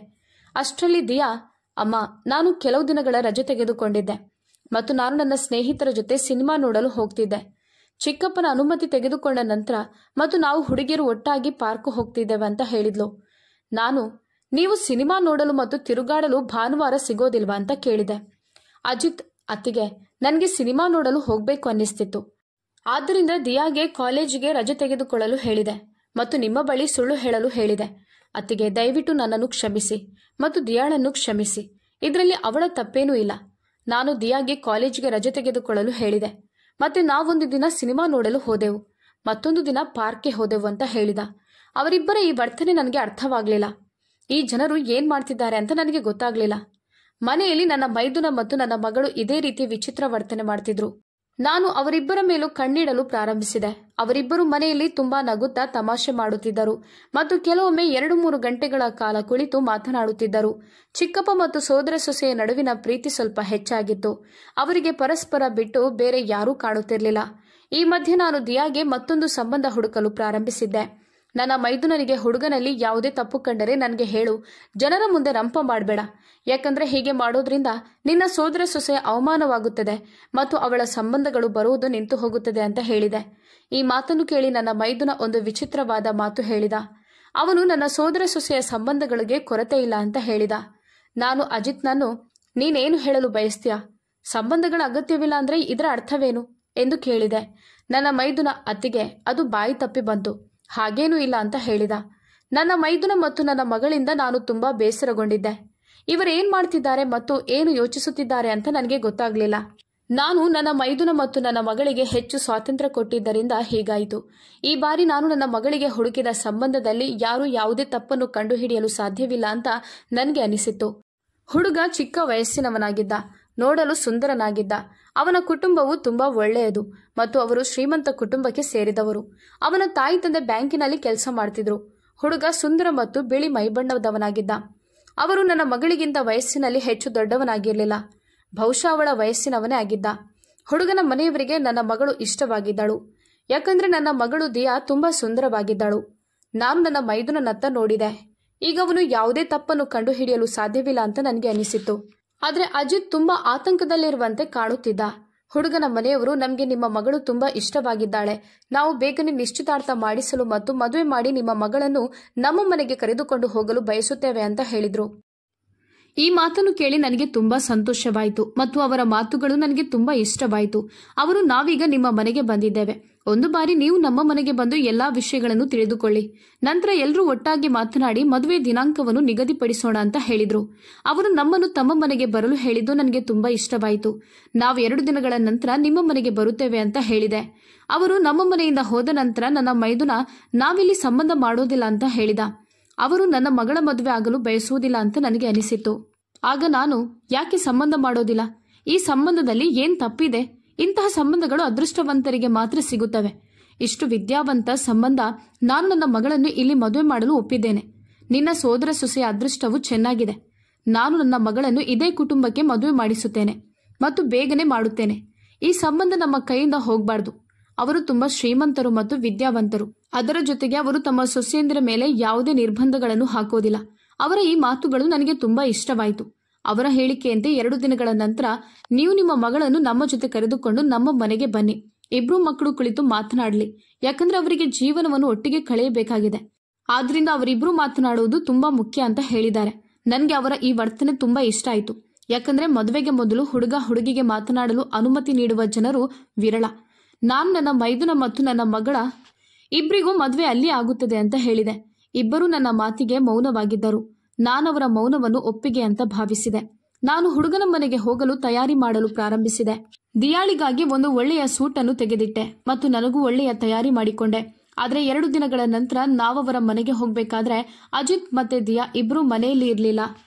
ಅಷ್ಟರಲ್ಲಿ ದಿಯಾ, ಅಮ್ಮ, ನಾನು ಕೆಲವು ದಿನಗಳ ರಜೆ ತೆಗೆದುಕೊಂಡಿದ್ದೆ ಮತ್ತು ನಾನು ನನ್ನ ಸ್ನೇಹಿತರ ಜೊತೆ ಸಿನಿಮಾ ನೋಡಲು ಹೋಗ್ತಿದ್ದೆ. ಚಿಕ್ಕಪ್ಪನ ಅನುಮತಿ ತೆಗೆದುಕೊಂಡ ನಂತರ ಮತ್ತು ನಾವು ಹುಡುಗಿಯರು ಒಟ್ಟಾಗಿ ಪಾರ್ಕ್ ಹೋಗ್ತಿದ್ದೇವೆ ಅಂತ ಹೇಳಿದ್ಲು. ನಾನು, ನೀವು ಸಿನಿಮಾ ನೋಡಲು ಮತ್ತು ತಿರುಗಾಡಲು ಭಾನುವಾರ ಸಿಗೋದಿಲ್ವಾ ಅಂತ ಕೇಳಿದೆ. ಅಜಿತ್, ಅತ್ತಿಗೆ, ನನಗೆ ಸಿನಿಮಾ ನೋಡಲು ಹೋಗ್ಬೇಕು ಅನ್ನಿಸ್ತಿತ್ತು. ಆದ್ದರಿಂದ ದಿಯಾಗೆ ಕಾಲೇಜಿಗೆ ರಜೆ ತೆಗೆದುಕೊಳ್ಳಲು ಹೇಳಿದೆ ಮತ್ತು ನಿಮ್ಮ ಬಳಿ ಸುಳ್ಳು ಹೇಳಲು ಹೇಳಿದೆ. ಅತ್ತಿಗೆ, ದಯವಿಟ್ಟು ನನ್ನನ್ನು ಕ್ಷಮಿಸಿ ಮತ್ತು ದಿಯಾಳನ್ನು ಕ್ಷಮಿಸಿ. ಇದರಲ್ಲಿ ಅವಳ ತಪ್ಪೇನೂ ಇಲ್ಲ. ನಾನು ದಿಯಾಗೆ ಕಾಲೇಜಿಗೆ ರಜೆ ತೆಗೆದುಕೊಳ್ಳಲು ಹೇಳಿದೆ ಮತ್ತೆ ನಾವೊಂದು ದಿನ ಸಿನಿಮಾ ನೋಡಲು ಹೋದೆವು, ಮತ್ತೊಂದು ದಿನ ಪಾರ್ಕ್ಗೆ ಹೋದೆವು ಅಂತ ಹೇಳಿದ. ಅವರಿಬ್ಬರ ಈ ವರ್ತನೆ ನನಗೆ ಅರ್ಥವಾಗಲಿಲ್ಲ. ಈ ಜನರು ಏನ್ ಮಾಡ್ತಿದ್ದಾರೆ ಅಂತ ನನಗೆ ಗೊತ್ತಾಗ್ಲಿಲ್ಲ. ಮನೆಯಲ್ಲಿ ನನ್ನ ಮೈದುನ ಮತ್ತು ನನ್ನ ಮಗಳು ಇದೇ ರೀತಿ ವಿಚಿತ್ರ ವರ್ತನೆ ಮಾಡ್ತಿದ್ರು. ನಾನು ಅವರಿಬ್ಬರ ಮೇಲೂ ಕಣ್ಣಿಡಲು ಪ್ರಾರಂಭಿಸಿದೆ. ಅವರಿಬ್ಬರು ಮನೆಯಲ್ಲಿ ತುಂಬಾ ನಗುತ್ತಾ ತಮಾಷೆ ಮಾಡುತ್ತಿದ್ದರು ಮತ್ತು ಕೆಲವೊಮ್ಮೆ 2-3 ಗಂಟೆಗಳ ಕಾಲ ಕುಳಿತು ಮಾತನಾಡುತ್ತಿದ್ದರು. ಚಿಕ್ಕಪ್ಪ ಮತ್ತು ಸೋದರ ಸೊಸೆಯ ನಡುವಿನ ಪ್ರೀತಿ ಸ್ವಲ್ಪ ಹೆಚ್ಚಾಗಿತ್ತು. ಅವರಿಗೆ ಪರಸ್ಪರ ಬಿಟ್ಟು ಬೇರೆ ಯಾರೂ ಕಾಣುತ್ತಿರಲಿಲ್ಲ. ಈ ಮಧ್ಯೆ ನಾನು ದಿಯಾಗೆ ಮತ್ತೊಂದು ಸಂಬಂಧ ಹುಡುಕಲು ಪ್ರಾರಂಭಿಸಿದ್ದೆ. ನನ್ನ ಮೈದುನನಿಗೆ ಹುಡುಗನಲ್ಲಿ ಯಾವುದೇ ತಪ್ಪು ಕಂಡರೆ ನನಗೆ ಹೇಳು, ಜನರ ಮುಂದೆ ರಂಪ ಮಾಡಬೇಡ, ಯಾಕಂದ್ರೆ ಹೀಗೆ ಮಾಡೋದ್ರಿಂದ ನಿನ್ನ ಸೋದರ ಸೊಸೆಯ ಅವಮಾನವಾಗುತ್ತದೆ ಮತ್ತು ಅವಳ ಸಂಬಂಧಗಳು ಬರುವುದು ನಿಂತು ಹೋಗುತ್ತದೆ ಅಂತ ಹೇಳಿದೆ. ಈ ಮಾತನ್ನು ಕೇಳಿ ನನ್ನ ಮೈದುನ ಒಂದು ವಿಚಿತ್ರವಾದ ಮಾತು ಹೇಳಿದ. ಅವನು ನನ್ನ ಸೋದರ ಸೊಸೆಯ ಸಂಬಂಧಗಳಿಗೆ ಕೊರತೆ ಇಲ್ಲ ಅಂತ ಹೇಳಿದ. ನಾನು ಅಜಿತ್ನನ್ನು, ನೀನೇನು ಹೇಳಲು ಬಯಸ್ತೀಯಾ? ಸಂಬಂಧಗಳ ಅಗತ್ಯವಿಲ್ಲ ಅಂದ್ರೆ ಇದರ ಅರ್ಥವೇನು ಎಂದು ಕೇಳಿದೆ. ನನ್ನ ಮೈದುನ, ಅತ್ತಿಗೆ, ಅದು ಬಾಯಿ ತಪ್ಪಿ ಬಂತು, ಹಾಗೇನೂ ಇಲ್ಲ ಅಂತ ಹೇಳಿದ. ನನ್ನ ಮೈದುನ ಮತ್ತು ನನ್ನ ಮಗಳಿಂದ ನಾನು ತುಂಬಾ ಬೇಸರಗೊಂಡಿದ್ದೆ. ಇವರೇನ್ ಮಾಡ್ತಿದ್ದಾರೆ ಮತ್ತು ಏನು ಯೋಚಿಸುತ್ತಿದ್ದಾರೆ ಅಂತ ನನಗೆ ಗೊತ್ತಾಗ್ಲಿಲ್ಲ. ನಾನು ನನ್ನ ಮೈದುನ ಮತ್ತು ನನ್ನ ಮಗಳಿಗೆ ಹೆಚ್ಚು ಸ್ವಾತಂತ್ರ್ಯ ಕೊಟ್ಟಿದ್ದರಿಂದ ಹೀಗಾಯಿತು. ಈ ಬಾರಿ ನಾನು ನನ್ನ ಮಗಳಿಗೆ ಹುಡುಕಿದ ಸಂಬಂಧದಲ್ಲಿ ಯಾರೂ ಯಾವುದೇ ತಪ್ಪನ್ನು ಕಂಡುಹಿಡಿಯಲು ಸಾಧ್ಯವಿಲ್ಲ ಅಂತ ನನಗೆ ಅನಿಸಿತ್ತು. ಹುಡುಗ ಚಿಕ್ಕ ವಯಸ್ಸಿನವನಾಗಿದ್ದ, ನೋಡಲು ಸುಂದರನಾಗಿದ್ದ. ಅವನ ಕುಟುಂಬವು ತುಂಬಾ ಒಳ್ಳೆಯದು ಮತ್ತು ಅವರು ಶ್ರೀಮಂತ ಕುಟುಂಬಕ್ಕೆ ಸೇರಿದವರು. ಅವನ ತಾಯಿ ತಂದೆ ಬ್ಯಾಂಕಿನಲ್ಲಿ ಕೆಲಸ ಮಾಡ್ತಿದ್ರು. ಹುಡುಗ ಸುಂದರ ಮತ್ತು ಬಿಳಿ ಮೈಬಣ್ಣದವನಾಗಿದ್ದ. ಅವರು ನನ್ನ ಮಗಳಿಗಿಂತ ವಯಸ್ಸಿನಲ್ಲಿ ಹೆಚ್ಚು ದೊಡ್ಡವನಾಗಿರಲಿಲ್ಲ. ಬಹುಶಃ ಅವಳ ವಯಸ್ಸಿನವನೇ ಆಗಿದ್ದ. ಹುಡುಗನ ಮನೆಯವರಿಗೆ ನನ್ನ ಮಗಳು ಇಷ್ಟವಾಗಿದ್ದಳು, ಯಾಕಂದ್ರೆ ನನ್ನ ಮಗಳು ದಿಯಾ ತುಂಬಾ ಸುಂದರವಾಗಿದ್ದಳು. ನಾನು ನನ್ನ ಮೈದುನನತ್ತ ನೋಡಿದೆ. ಈಗ ಅವನು ಯಾವುದೇ ತಪ್ಪನ್ನು ಕಂಡುಹಿಡಿಯಲು ಸಾಧ್ಯವಿಲ್ಲ ಅಂತ ನನಗೆ ಅನಿಸಿತ್ತು. ಆದ್ರೆ ಅಜಿತ್ ತುಂಬಾ ಆತಂಕದಲ್ಲಿರುವಂತೆ ಕಾಣುತ್ತಿದ್ದ. ಹುಡುಗನ ಮನೆಯವರು ನಮಗೆ ನಿಮ್ಮ ಮಗಳು ತುಂಬಾ ಇಷ್ಟವಾಗಿದ್ದಾಳೆ, ನಾವು ಬೇಗನೆ ನಿಶ್ಚಿತಾರ್ಥ ಮಾಡಿಸಲು ಮತ್ತು ಮದುವೆ ಮಾಡಿ ನಿಮ್ಮ ಮಗಳನ್ನು ನಮ್ಮ ಮನೆಗೆ ಕರೆದುಕೊಂಡು ಹೋಗಲು ಬಯಸುತ್ತೇವೆ ಅಂತ ಹೇಳಿದ್ರು. ಈ ಮಾತನ್ನು ಕೇಳಿ ನನಗೆ ತುಂಬಾ ಸಂತೋಷವಾಯಿತು ಮತ್ತು ಅವರ ಮಾತುಗಳು ನನಗೆ ತುಂಬಾ ಇಷ್ಟವಾಯಿತು. ಅವರು ನಾವೀಗ ನಿಮ್ಮ ಮನೆಗೆ ಬಂದಿದ್ದೇವೆ, ಒಂದು ಬಾರಿ ನೀವು ನಮ್ಮ ಮನೆಗೆ ಬಂದು ಎಲ್ಲಾ ವಿಷಯಗಳನ್ನು ತಿಳಿದುಕೊಳ್ಳಿ, ನಂತರ ಎಲ್ಲರೂ ಒಟ್ಟಾಗಿ ಮಾತನಾಡಿ ಮದುವೆ ದಿನಾಂಕವನ್ನು ನಿಗದಿಪಡಿಸೋಣ ಅಂತ ಹೇಳಿದ್ರು. ಅವರು ನಮ್ಮನ್ನು ತಮ್ಮ ಮನೆಗೆ ಬರಲು ಹೇಳಿದ್ದು ನನಗೆ ತುಂಬಾ ಇಷ್ಟವಾಯಿತು. ನಾವು 2 ದಿನಗಳ ನಂತರ ನಿಮ್ಮ ಮನೆಗೆ ಬರುತ್ತೇವೆ ಅಂತ ಹೇಳಿದೆ. ಅವರು ನಮ್ಮ ಮನೆಯಿಂದ ಹೋದ ನಂತರ ನನ್ನ ಮೈದುನ ನಾವಿಲ್ಲಿ ಸಂಬಂಧ ಮಾಡೋದಿಲ್ಲ ಅಂತ ಹೇಳಿದ. ಅವರು ನನ್ನ ಮಗಳ ಮದುವೆ ಆಗಲು ಬಯಸುವುದಿಲ್ಲ ಅಂತ ನನಗೆ ಅನಿಸಿತು. ಆಗ ನಾನು ಯಾಕೆ ಸಂಬಂಧ ಮಾಡೋದಿಲ್ಲ, ಈ ಸಂಬಂಧದಲ್ಲಿ ಏನ್ ತಪ್ಪಿದೆ, ಇಂತಹ ಸಂಬಂಧಗಳು ಅದೃಷ್ಟವಂತರಿಗೆ ಮಾತ್ರ ಸಿಗುತ್ತವೆ. ಇಷ್ಟು ವಿದ್ಯಾವಂತ ಸಂಬಂಧ, ನಾನು ನನ್ನ ಮಗಳನ್ನು ಇಲ್ಲಿ ಮದುವೆ ಮಾಡಲು ಒಪ್ಪಿದ್ದೇನೆ. ನಿನ್ನ ಸೋದರ ಸೊಸೆಯ ಅದೃಷ್ಟವು ಚೆನ್ನಾಗಿದೆ. ನಾನು ನನ್ನ ಮಗಳನ್ನು ಇದೇ ಕುಟುಂಬಕ್ಕೆ ಮದುವೆ ಮಾಡಿಸುತ್ತೇನೆ ಮತ್ತು ಬೇಗನೆ ಮಾಡುತ್ತೇನೆ. ಈ ಸಂಬಂಧ ನಮ್ಮ ಕೈಯಿಂದ ಹೋಗಬಾರ್ದು. ಅವರು ತುಂಬಾ ಶ್ರೀಮಂತರು ಮತ್ತು ವಿದ್ಯಾವಂತರು. ಅದರ ಜೊತೆಗೆ ಅವರು ತಮ್ಮ ಸೊಸೆಯಂದಿರ ಮೇಲೆ ಯಾವುದೇ ನಿರ್ಬಂಧಗಳನ್ನು ಹಾಕೋದಿಲ್ಲ. ಅವರ ಈ ಮಾತುಗಳು ನನಗೆ ತುಂಬಾ ಇಷ್ಟವಾಯಿತು. ಅವರ ಹೇಳಿಕೆಯಂತೆ 2 ದಿನಗಳ ನಂತರ ನೀವು ನಿಮ್ಮ ಮಗಳನ್ನು ನಮ್ಮ ಜೊತೆ ಕರೆದುಕೊಂಡು ನಮ್ಮ ಮನೆಗೆ ಬನ್ನಿ. ಇಬ್ರು ಮಕ್ಕಳು ಕುಳಿತು ಮಾತನಾಡಲಿ, ಯಾಕಂದ್ರೆ ಅವರಿಗೆ ಜೀವನವನ್ನು ಒಟ್ಟಿಗೆ ಕಳೆಯಬೇಕಾಗಿದೆ. ಆದ್ರಿಂದ ಅವರಿಬ್ರು ಮಾತನಾಡುವುದು ತುಂಬಾ ಮುಖ್ಯ ಅಂತ ಹೇಳಿದ್ದಾರೆ. ನನಗೆ ಅವರ ಈ ವರ್ತನೆ ತುಂಬಾ ಇಷ್ಟ ಆಯಿತು. ಯಾಕಂದ್ರೆ ಮದುವೆಗೆ ಮೊದಲು ಹುಡುಗ ಹುಡುಗಿಗೆ ಮಾತನಾಡಲು ಅನುಮತಿ ನೀಡುವ ಜನರು ವಿರಳ. ನಾನು ನನ್ನ ಮೈದುನ ಮತ್ತು ನನ್ನ ಮಗಳ ಇಬ್ಬರಿಗೂ ಮದುವೆ ಅಲ್ಲಿ ಆಗುತ್ತದೆ ಅಂತ ಹೇಳಿದೆ. ಇಬ್ಬರು ನನ್ನ ಮಾತಿಗೆ ಮೌನವಾಗಿದ್ದರು. ನಾನವರ ಮೌನವನ್ನು ಒಪ್ಪಿಗೆ ಅಂತ ಭಾವಿಸಿದೆ. ನಾನು ಹುಡುಗನ ಮನೆಗೆ ಹೋಗಲು ತಯಾರಿ ಮಾಡಲು ಪ್ರಾರಂಭಿಸಿದೆ. ದಿಯಾಳಿಗಾಗಿ ಒಂದು ಒಳ್ಳೆಯ ಸೂಟನ್ನು ತೆಗೆದಿಟ್ಟೆ ಮತ್ತು ನನಗೂ ಒಳ್ಳೆಯ ತಯಾರಿ ಮಾಡಿಕೊಂಡೆ. ಆದ್ರೆ 2 ದಿನಗಳ ನಂತರ ನಾವವರ ಮನೆಗೆ ಹೋಗ್ಬೇಕಾದ್ರೆ ಅಜಿತ್ ಮತ್ತೆ ದಿಯಾ ಇಬ್ರು ಮನೆಯಲ್ಲಿ ಇರ್ಲಿಲ್ಲ.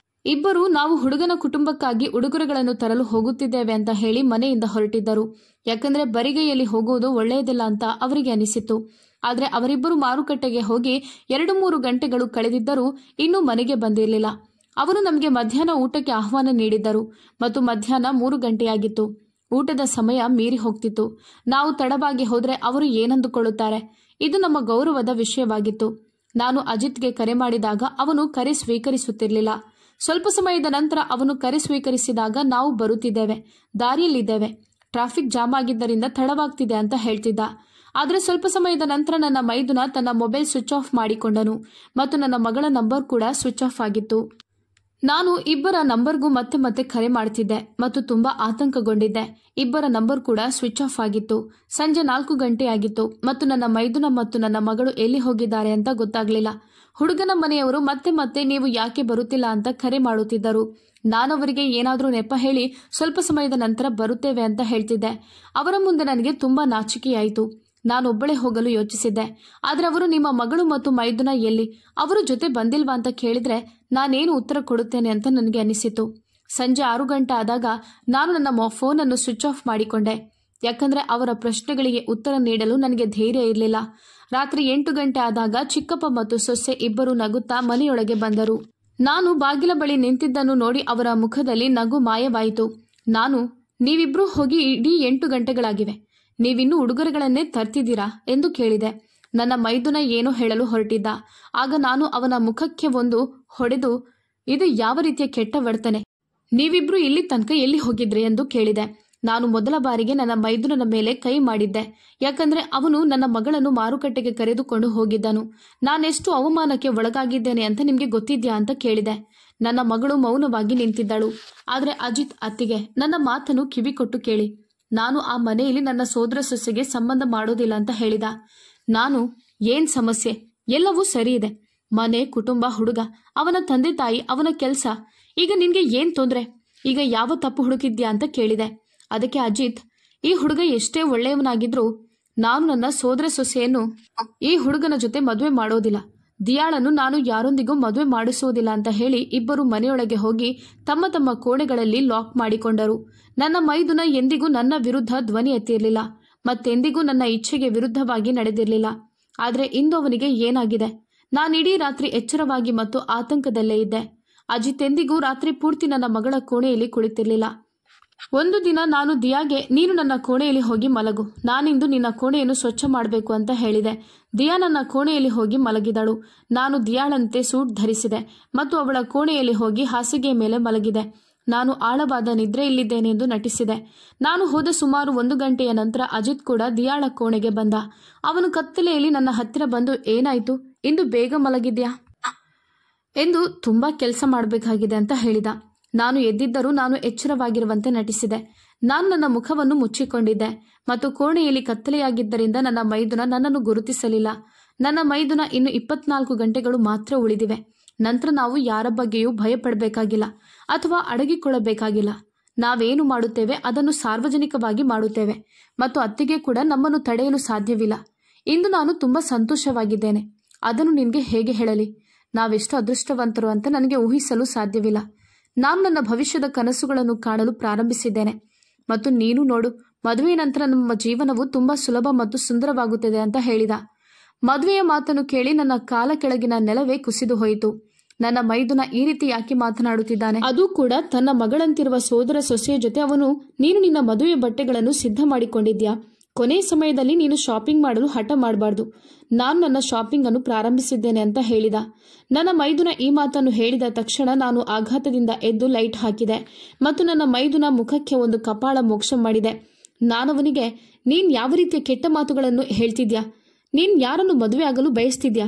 ಇಬ್ಬರು ನಾವು ಹುಡುಗನ ಕುಟುಂಬಕ್ಕಾಗಿ ಉಡುಗೊರೆಗಳನ್ನು ತರಲು ಹೋಗುತ್ತಿದ್ದೇವೆ ಅಂತ ಹೇಳಿ ಮನೆಯಿಂದ ಹೊರಟಿದ್ದರು. ಯಾಕಂದ್ರೆ ಬರಿಗೈಯಲ್ಲಿ ಹೋಗುವುದು ಒಳ್ಳೆಯದಿಲ್ಲ ಅಂತ ಅವರಿಗೆ ಅನಿಸಿತ್ತು. ಆದ್ರೆ ಅವರಿಬ್ಬರು ಮಾರುಕಟ್ಟೆಗೆ ಹೋಗಿ 2-3 ಗಂಟೆಗಳು ಕಳೆದಿದ್ದರೂ ಇನ್ನೂ ಮನೆಗೆ ಬಂದಿರಲಿಲ್ಲ. ಅವರು ನಮಗೆ ಮಧ್ಯಾಹ್ನ ಊಟಕ್ಕೆ ಆಹ್ವಾನ ನೀಡಿದ್ದರು ಮತ್ತು ಮಧ್ಯಾಹ್ನ 3 ಗಂಟೆಯಾಗಿತ್ತು. ಊಟದ ಸಮಯ ಮೀರಿ ಹೋಗ್ತಿತ್ತು. ನಾವು ತಡವಾಗಿ ಹೋದ್ರೆ ಅವರು ಏನಂದುಕೊಳ್ಳುತ್ತಾರೆ, ಇದು ನಮ್ಮ ಗೌರವದ ವಿಷಯವಾಗಿತ್ತು. ನಾನು ಅಜಿತ್ಗೆ ಕರೆ ಮಾಡಿದಾಗ ಅವನು ಕರೆ ಸ್ವೀಕರಿಸುತ್ತಿರಲಿಲ್ಲ. ಸ್ವಲ್ಪ ಸಮಯದ ನಂತರ ಅವನು ಕರೆ ಸ್ವೀಕರಿಸಿದಾಗ ನಾವು ಬರುತ್ತಿದ್ದೇವೆ, ದಾರಿಯಲ್ಲಿದ್ದೇವೆ, ಟ್ರಾಫಿಕ್ ಜಾಮ್ ಆಗಿದ್ದರಿಂದ ತಡವಾಗ್ತಿದೆ ಅಂತ ಹೇಳ್ತಿದ್ದ. ಆದರೆ ಸ್ವಲ್ಪ ಸಮಯದ ನಂತರ ನನ್ನ ಮೈದುನ ತನ್ನ ಮೊಬೈಲ್ ಸ್ವಿಚ್ ಆಫ್ ಮಾಡಿಕೊಂಡನು ಮತ್ತು ನನ್ನ ಮಗಳ ನಂಬರ್ ಕೂಡ ಸ್ವಿಚ್ ಆಫ್ ಆಗಿತ್ತು. ನಾನು ಇಬ್ಬರ ನಂಬರ್ಗೂ ಮತ್ತೆ ಮತ್ತೆ ಕರೆ ಮಾಡ್ತಿದ್ದೆ ಮತ್ತು ತುಂಬಾ ಆತಂಕಗೊಂಡಿದ್ದೆ. ಇಬ್ಬರ ನಂಬರ್ ಕೂಡ ಸ್ವಿಚ್ ಆಫ್ ಆಗಿತ್ತು. ಸಂಜೆ 4 ಗಂಟೆಯಾಗಿತ್ತು ಮತ್ತು ನನ್ನ ಮೈದುನ ಮತ್ತು ನನ್ನ ಮಗಳು ಎಲ್ಲಿ ಹೋಗಿದ್ದಾರೆ ಅಂತ ಗೊತ್ತಾಗ್ಲಿಲ್ಲ. ಹುಡುಗನ ಮನೆಯವರು ಮತ್ತೆ ಮತ್ತೆ ನೀವು ಯಾಕೆ ಬರುತ್ತಿಲ್ಲ ಅಂತ ಕರೆ ಮಾಡುತ್ತಿದ್ದರು. ನಾನವರಿಗೆ ಏನಾದ್ರೂ ನೆಪ ಹೇಳಿ ಸ್ವಲ್ಪ ಸಮಯದ ನಂತರ ಬರುತ್ತೇವೆ ಅಂತ ಹೇಳ್ತಿದ್ದೆ. ಅವರ ಮುಂದೆ ನನಗೆ ತುಂಬಾ ನಾಚಿಕೆಯಾಯಿತು. ನಾನೊಬ್ಬಳೇ ಹೋಗಲು ಯೋಚಿಸಿದ್ದೆ. ಆದ್ರೆ ಅವರು ನಿಮ್ಮ ಮಗಳು ಮತ್ತು ಮೈದುನ ಎಲ್ಲಿ, ಅವರು ಜೊತೆ ಬಂದಿಲ್ವಾ ಅಂತ ಕೇಳಿದ್ರೆ ನಾನೇನು ಉತ್ತರ ಕೊಡುತ್ತೇನೆ ಅಂತ ನನಗೆ ಅನಿಸಿತು. ಸಂಜೆ 6 ಗಂಟೆ ಆದಾಗ ನಾನು ನನ್ನ ಫೋನನ್ನು ಸ್ವಿಚ್ ಆಫ್ ಮಾಡಿಕೊಂಡೆ. ಯಾಕಂದ್ರೆ ಅವರ ಪ್ರಶ್ನೆಗಳಿಗೆ ಉತ್ತರ ನೀಡಲು ನನಗೆ ಧೈರ್ಯ ಇರಲಿಲ್ಲ. ರಾತ್ರಿ 8 ಗಂಟೆ ಆದಾಗ ಚಿಕ್ಕಪ್ಪ ಮತ್ತು ಸೊಸೆ ಇಬ್ಬರು ನಗುತ್ತಾ ಮನೆಯೊಳಗೆ ಬಂದರು. ನಾನು ಬಾಗಿಲ ಬಳಿ ನಿಂತಿದ್ದನ್ನು ನೋಡಿ ಅವರ ಮುಖದಲ್ಲಿ ನಗು ಮಾಯವಾಯಿತು. ನಾನು, ನೀವಿಬ್ರು ಹೋಗಿ ಇಡೀ 8 ಗಂಟೆಗಳಾಗಿವೆ, ನೀವಿನ್ನೂ ಉಡುಗೊರೆಗಳನ್ನೇ ತರ್ತಿದ್ದೀರಾ ಎಂದು ಕೇಳಿದೆ. ನನ್ನ ಮೈದುನ ಏನೋ ಹೇಳಲು ಹೊರಟಿದ್ದ. ಆಗ ನಾನು ಅವನ ಮುಖಕ್ಕೆ ಒಂದು ಹೊಡೆದು, ಇದು ಯಾವ ರೀತಿಯ ಕೆಟ್ಟ ವರ್ತನೆ, ನೀವಿಬ್ರು ಇಲ್ಲಿ ತನಕ ಎಲ್ಲಿ ಹೋಗಿದ್ರಿ ಎಂದು ಕೇಳಿದೆ. ನಾನು ಮೊದಲ ಬಾರಿಗೆ ನನ್ನ ಮೈದುನನ ಮೇಲೆ ಕೈ ಮಾಡಿದ್ದೆ. ಯಾಕಂದ್ರೆ ಅವನು ನನ್ನ ಮಗಳನ್ನು ಮಾರುಕಟ್ಟೆಗೆ ಕರೆದುಕೊಂಡು ಹೋಗಿದ್ದನು. ನಾನೆಷ್ಟು ಅವಮಾನಕ್ಕೆ ಒಳಗಾಗಿದ್ದೇನೆ ಅಂತ ನಿಮ್ಗೆ ಗೊತ್ತಿದ್ಯಾ ಅಂತ ಕೇಳಿದೆ. ನನ್ನ ಮಗಳು ಮೌನವಾಗಿ ನಿಂತಿದ್ದಳು. ಆದ್ರೆ ಅಜಿತ್ ಅತ್ತಿಗೆ ನನ್ನ ಮಾತನ್ನು ಕಿವಿ ಕೊಟ್ಟು ಕೇಳಿ, ನಾನು ಆ ಮನೆಯಲ್ಲಿ ನನ್ನ ಸೋದರ ಸೊಸೆಗೆ ಸಂಬಂಧ ಮಾಡೋದಿಲ್ಲ ಅಂತ ಹೇಳಿದ. ನಾನು, ಏನ್ ಸಮಸ್ಯೆ, ಎಲ್ಲವೂ ಸರಿ ಇದೆ, ಮನೆ, ಕುಟುಂಬ, ಹುಡುಗ, ಅವನ ತಂದೆ ತಾಯಿ, ಅವನ ಕೆಲಸ, ಈಗ ನಿನ್ಗೆ ಏನ್ ತೊಂದ್ರೆ, ಈಗ ಯಾವ ತಪ್ಪು ಹುಡುಕಿದ್ಯಾ ಅಂತ ಕೇಳಿದೆ. ಅದಕ್ಕೆ ಅಜಿತ್, ಈ ಹುಡುಗ ಎಷ್ಟೇ ಒಳ್ಳೆಯವನಾಗಿದ್ರೂ ನಾನು ನನ್ನ ಸೋದರ ಸೊಸೆಯನ್ನು ಈ ಹುಡುಗನ ಜೊತೆ ಮದುವೆ ಮಾಡೋದಿಲ್ಲ, ದಿಯಾಳನ್ನು ನಾನು ಯಾರೊಂದಿಗೂ ಮದುವೆ ಮಾಡಿಸುವುದಿಲ್ಲ ಅಂತ ಹೇಳಿ ಇಬ್ಬರು ಮನೆಯೊಳಗೆ ಹೋಗಿ ತಮ್ಮ ತಮ್ಮ ಕೋಣೆಗಳಲ್ಲಿ ಲಾಕ್ ಮಾಡಿಕೊಂಡರು. ನನ್ನ ಮೈದುನ ಎಂದಿಗೂ ನನ್ನ ವಿರುದ್ಧ ಧ್ವನಿ ಎತ್ತಿರಲಿಲ್ಲ, ಮತ್ತೆಂದಿಗೂ ನನ್ನ ಇಚ್ಛೆಗೆ ವಿರುದ್ಧವಾಗಿ ನಡೆದಿರಲಿಲ್ಲ. ಆದ್ರೆ ಇಂದು ಅವನಿಗೆ ಏನಾಗಿದೆ? ನಾನಿಡೀ ರಾತ್ರಿ ಎಚ್ಚರವಾಗಿ ಮತ್ತು ಆತಂಕದಲ್ಲೇ ಇದ್ದೆ. ಅಜಿತ್ ಎಂದಿಗೂ ರಾತ್ರಿ ಪೂರ್ತಿ ನನ್ನ ಮಗಳ ಕೋಣೆಯಲ್ಲಿ ಕುಳಿತಿರ್ಲಿಲ್ಲ. ಒಂದು ದಿನ ನಾನು ದಿಯಾಗೆ, ನೀನು ನನ್ನ ಕೋಣೆಯಲ್ಲಿ ಹೋಗಿ ಮಲಗು, ನಾನಿಂದು ನಿನ್ನ ಕೋಣೆಯನ್ನು ಸ್ವಚ್ಛ ಮಾಡಬೇಕು ಅಂತ ಹೇಳಿದೆ. ದಿಯಾ ನನ್ನ ಕೋಣೆಯಲ್ಲಿ ಹೋಗಿ ಮಲಗಿದಳು. ನಾನು ದಿಯಾಳಂತೆ ಸೂಟ್ ಧರಿಸಿದೆ ಮತ್ತು ಅವಳ ಕೋಣೆಯಲ್ಲಿ ಹೋಗಿ ಹಾಸಿಗೆಯ ಮೇಲೆ ಮಲಗಿದೆ. ನಾನು ಆಳವಾದ ನಿದ್ರೆಯಲ್ಲಿದ್ದೇನೆ ಎಂದು ನಟಿಸಿದೆ. ನಾನು ಹೋದ ಸುಮಾರು 1 ಗಂಟೆಯ ನಂತರ ಅಜಿತ್ ಕೂಡ ದಿಯಾಳ ಕೋಣೆಗೆ ಬಂದ. ಅವನು ಕತ್ತಲೆಯಲ್ಲಿ ನನ್ನ ಹತ್ತಿರ ಬಂದು, ಏನಾಯ್ತು, ಇಂದು ಬೇಗ ಮಲಗಿದ್ಯಾ ಎಂದು ತುಂಬಾ ಕೆಲಸ ಮಾಡಬೇಕಾಗಿದೆ ಅಂತ ಹೇಳಿದ. ನಾನು ಎದ್ದಿದ್ದರೂ ನಾನು ಎಚ್ಚರವಾಗಿರುವಂತೆ ನಟಿಸಿದೆ. ನಾನು ನನ್ನ ಮುಖವನ್ನು ಮುಚ್ಚಿಕೊಂಡಿದ್ದೆ ಮತ್ತು ಕೋಣೆಯಲ್ಲಿ ಕತ್ತಲೆಯಾಗಿದ್ದರಿಂದ ನನ್ನ ಮೈದುನ ನನ್ನನ್ನು ಗುರುತಿಸಲಿಲ್ಲ. ನನ್ನ ಮೈದುನ ಇನ್ನು 24 ಗಂಟೆಗಳು ಮಾತ್ರ ಉಳಿದಿವೆ. ನಂತರ ನಾವು ಯಾರ ಬಗ್ಗೆಯೂ ಭಯಪಡಬೇಕಾಗಿಲ್ಲ ಅಥವಾ ಅಡಗಿಕೊಳ್ಳಬೇಕಾಗಿಲ್ಲ. ನಾವೇನು ಮಾಡುತ್ತೇವೆ ಅದನ್ನು ಸಾರ್ವಜನಿಕವಾಗಿ ಮಾಡುತ್ತೇವೆ ಮತ್ತು ಅತ್ತಿಗೆ ಕೂಡ ನಮ್ಮನ್ನು ತಡೆಯಲು ಸಾಧ್ಯವಿಲ್ಲ. ಇಂದು ನಾನು ತುಂಬಾ ಸಂತೋಷವಾಗಿದ್ದೇನೆ. ಅದನ್ನು ನಿನಗೆ ಹೇಗೆ ಹೇಳಲಿ? ನಾವೆಷ್ಟು ಅದೃಷ್ಟವಂತರು ಅಂತ ನನಗೆ ಊಹಿಸಲು ಸಾಧ್ಯವಿಲ್ಲ. ನಾನು ನನ್ನ ಭವಿಷ್ಯದ ಕನಸುಗಳನ್ನು ಕಾಣಲು ಪ್ರಾರಂಭಿಸಿದ್ದೇನೆ ಮತ್ತು ನೀನು ನೋಡು, ಮದುವೆಯ ನಂತರ ನಮ್ಮ ಜೀವನವು ತುಂಬಾ ಸುಲಭ ಮತ್ತು ಸುಂದರವಾಗುತ್ತದೆ ಅಂತ ಹೇಳಿದ. ಮದುವೆಯ ಮಾತನ್ನು ಕೇಳಿ ನನ್ನ ಕಾಲ ಕೆಳಗಿನ ನೆಲವೇ ಕುಸಿದು ಹೋಯಿತು. ನನ್ನ ಮೈದುನ ಈ ರೀತಿ ಯಾಕೆ ಮಾತನಾಡುತ್ತಿದ್ದಾನೆ? ಅದು ಕೂಡ ತನ್ನ ಮಗಳಂತಿರುವ ಸೋದರ ಸೊಸೆಯ ಜೊತೆ. ಅವನು, ನೀನು ನಿನ್ನ ಮದುವೆ ಬಟ್ಟೆಗಳನ್ನು ಸಿದ್ಧ ಮಾಡಿಕೊಂಡಿದ್ಯಾ? ಕೊನೆಯ ಸಮಯದಲ್ಲಿ ನೀನು ಶಾಪಿಂಗ್ ಮಾಡಲು ಹಠ ಮಾಡಬಾರ್ದು. ನಾನು ನನ್ನ ಶಾಪಿಂಗ್ ಅನ್ನು ಪ್ರಾರಂಭಿಸಿದ್ದೇನೆ ಅಂತ ಹೇಳಿದ. ನನ್ನ ಮೈದುನ ಈ ಮಾತನ್ನು ಹೇಳಿದ ತಕ್ಷಣ ನಾನು ಆಘಾತದಿಂದ ಎದ್ದು ಲೈಟ್ ಹಾಕಿದೆ ಮತ್ತು ನನ್ನ ಮೈದುನ ಮುಖಕ್ಕೆ ಒಂದು ಕಪಾಳ ಮೋಕ್ಷ ಮಾಡಿದೆ. ನಾನವನಿಗೆ, ನೀನ್ ಯಾವ ರೀತಿಯ ಕೆಟ್ಟ ಮಾತುಗಳನ್ನು ಹೇಳ್ತಿದ್ಯಾ? ನೀನ್ ಯಾರನ್ನು ಮದುವೆ ಆಗಲು ಬಯಸ್ತಿದ್ಯಾ?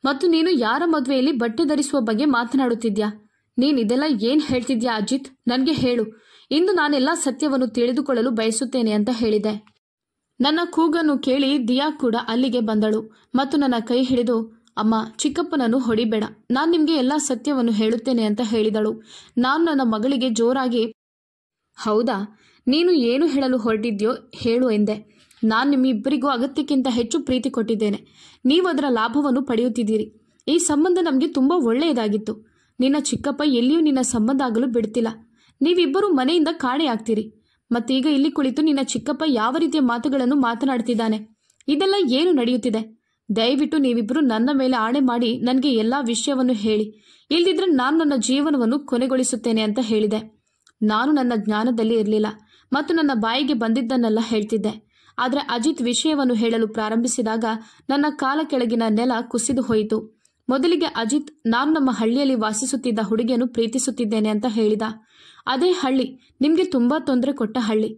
ಮತ್ತು ನೀನು ಯಾರ ಮದುವೆಯಲ್ಲಿ ಬಟ್ಟೆ ಧರಿಸುವ ಬಗ್ಗೆ ಮಾತನಾಡುತ್ತಿದ್ಯಾ? ನೀನ್ ಇದೆಲ್ಲ ಏನ್ ಹೇಳ್ತಿದ್ಯಾ ಅಜಿತ್? ನನಗೆ ಹೇಳು. ಇಂದು ನಾನೆಲ್ಲ ಸತ್ಯವನ್ನು ತಿಳಿದುಕೊಳ್ಳಲು ಬಯಸುತ್ತೇನೆ ಅಂತ ಹೇಳಿದೆ. ನನ್ನ ಕೂಗನ್ನು ಕೇಳಿ ದಿಯಾ ಕೂಡ ಅಲ್ಲಿಗೆ ಬಂದಳು ಮತ್ತು ನನ್ನ ಕೈ ಹಿಡಿದು, ಅಮ್ಮ, ಚಿಕ್ಕಪ್ಪನನ್ನು ಹೊಡಿಬೇಡ, ನಾನು ನಿಮ್ಗೆ ಎಲ್ಲ ಸತ್ಯವನ್ನು ಹೇಳುತ್ತೇನೆ ಅಂತ ಹೇಳಿದಳು. ನಾನು ನನ್ನ ಮಗಳಿಗೆ ಜೋರಾಗಿ, ಹೌದಾ, ನೀನು ಏನು ಹೇಳಲು ಹೊರಟಿದ್ಯೋ ಹೇಳು ಎಂದೆ. ನಾನು ನಿಮ್ಮಿಬ್ಬರಿಗೂ ಅಗತ್ಯಕ್ಕಿಂತ ಹೆಚ್ಚು ಪ್ರೀತಿ ಕೊಟ್ಟಿದ್ದೇನೆ. ನೀವು ಅದರ ಲಾಭವನ್ನು ಪಡೆಯುತ್ತಿದ್ದೀರಿ. ಈ ಸಂಬಂಧ ನಮಗೆ ತುಂಬಾ ಒಳ್ಳೆಯದಾಗಿತ್ತು. ನಿನ್ನ ಚಿಕ್ಕಪ್ಪ ಎಲ್ಲಿಯೂ ನಿನ್ನ ಸಂಬಂಧ ಆಗಲು ಬಿಡ್ತಿಲ್ಲ. ನೀವಿಬ್ಬರು ಮನೆಯಿಂದ ಕಾಣೆಯಾಗ್ತೀರಿ. ಮತ್ತೀಗ ಇಲ್ಲಿ ಕುಳಿತು ನಿನ್ನ ಚಿಕ್ಕಪ್ಪ ಯಾವ ರೀತಿಯ ಮಾತುಗಳನ್ನು ಮಾತನಾಡ್ತಿದ್ದಾನೆ? ಇದೆಲ್ಲ ಏನು ನಡೆಯುತ್ತಿದೆ? ದಯವಿಟ್ಟು ನೀವಿಬ್ಬರು ನನ್ನ ಮೇಲೆ ಆಣೆ ಮಾಡಿ ನನಗೆ ಎಲ್ಲಾ ವಿಷಯವನ್ನು ಹೇಳಿ, ಇಲ್ದಿದ್ರೆ ನಾನು ನನ್ನ ಜೀವನವನ್ನು ಕೊನೆಗೊಳಿಸುತ್ತೇನೆ ಅಂತ ಹೇಳಿದೆ. ನಾನು ನನ್ನ ಜ್ಞಾನದಲ್ಲಿ ಇರಲಿಲ್ಲ ಮತ್ತು ನನ್ನ ಬಾಯಿಗೆ ಬಂದಿದ್ದನ್ನೆಲ್ಲ ಹೇಳ್ತಿದ್ದೆ. ಆದರೆ ಅಜಿತ್ ವಿಷಯವನ್ನು ಹೇಳಲು ಪ್ರಾರಂಭಿಸಿದಾಗ ನನ್ನ ಕಾಲ ಕೆಳಗಿನ ನೆಲ ಕುಸಿದು ಹೋಯಿತು. ಮೊದಲಿಗೆ ಅಜಿತ್, ನಾನು ನಮ್ಮ ಹಳ್ಳಿಯಲ್ಲಿ ವಾಸಿಸುತ್ತಿದ್ದ ಹುಡುಗಿಯನ್ನು ಪ್ರೀತಿಸುತ್ತಿದ್ದೇನೆ ಅಂತ ಹೇಳಿದ. ಅದೇ ಹಳ್ಳಿ ನಿಮಗೆ ತುಂಬಾ ತೊಂದರೆ ಕೊಟ್ಟ ಹಳ್ಳಿ.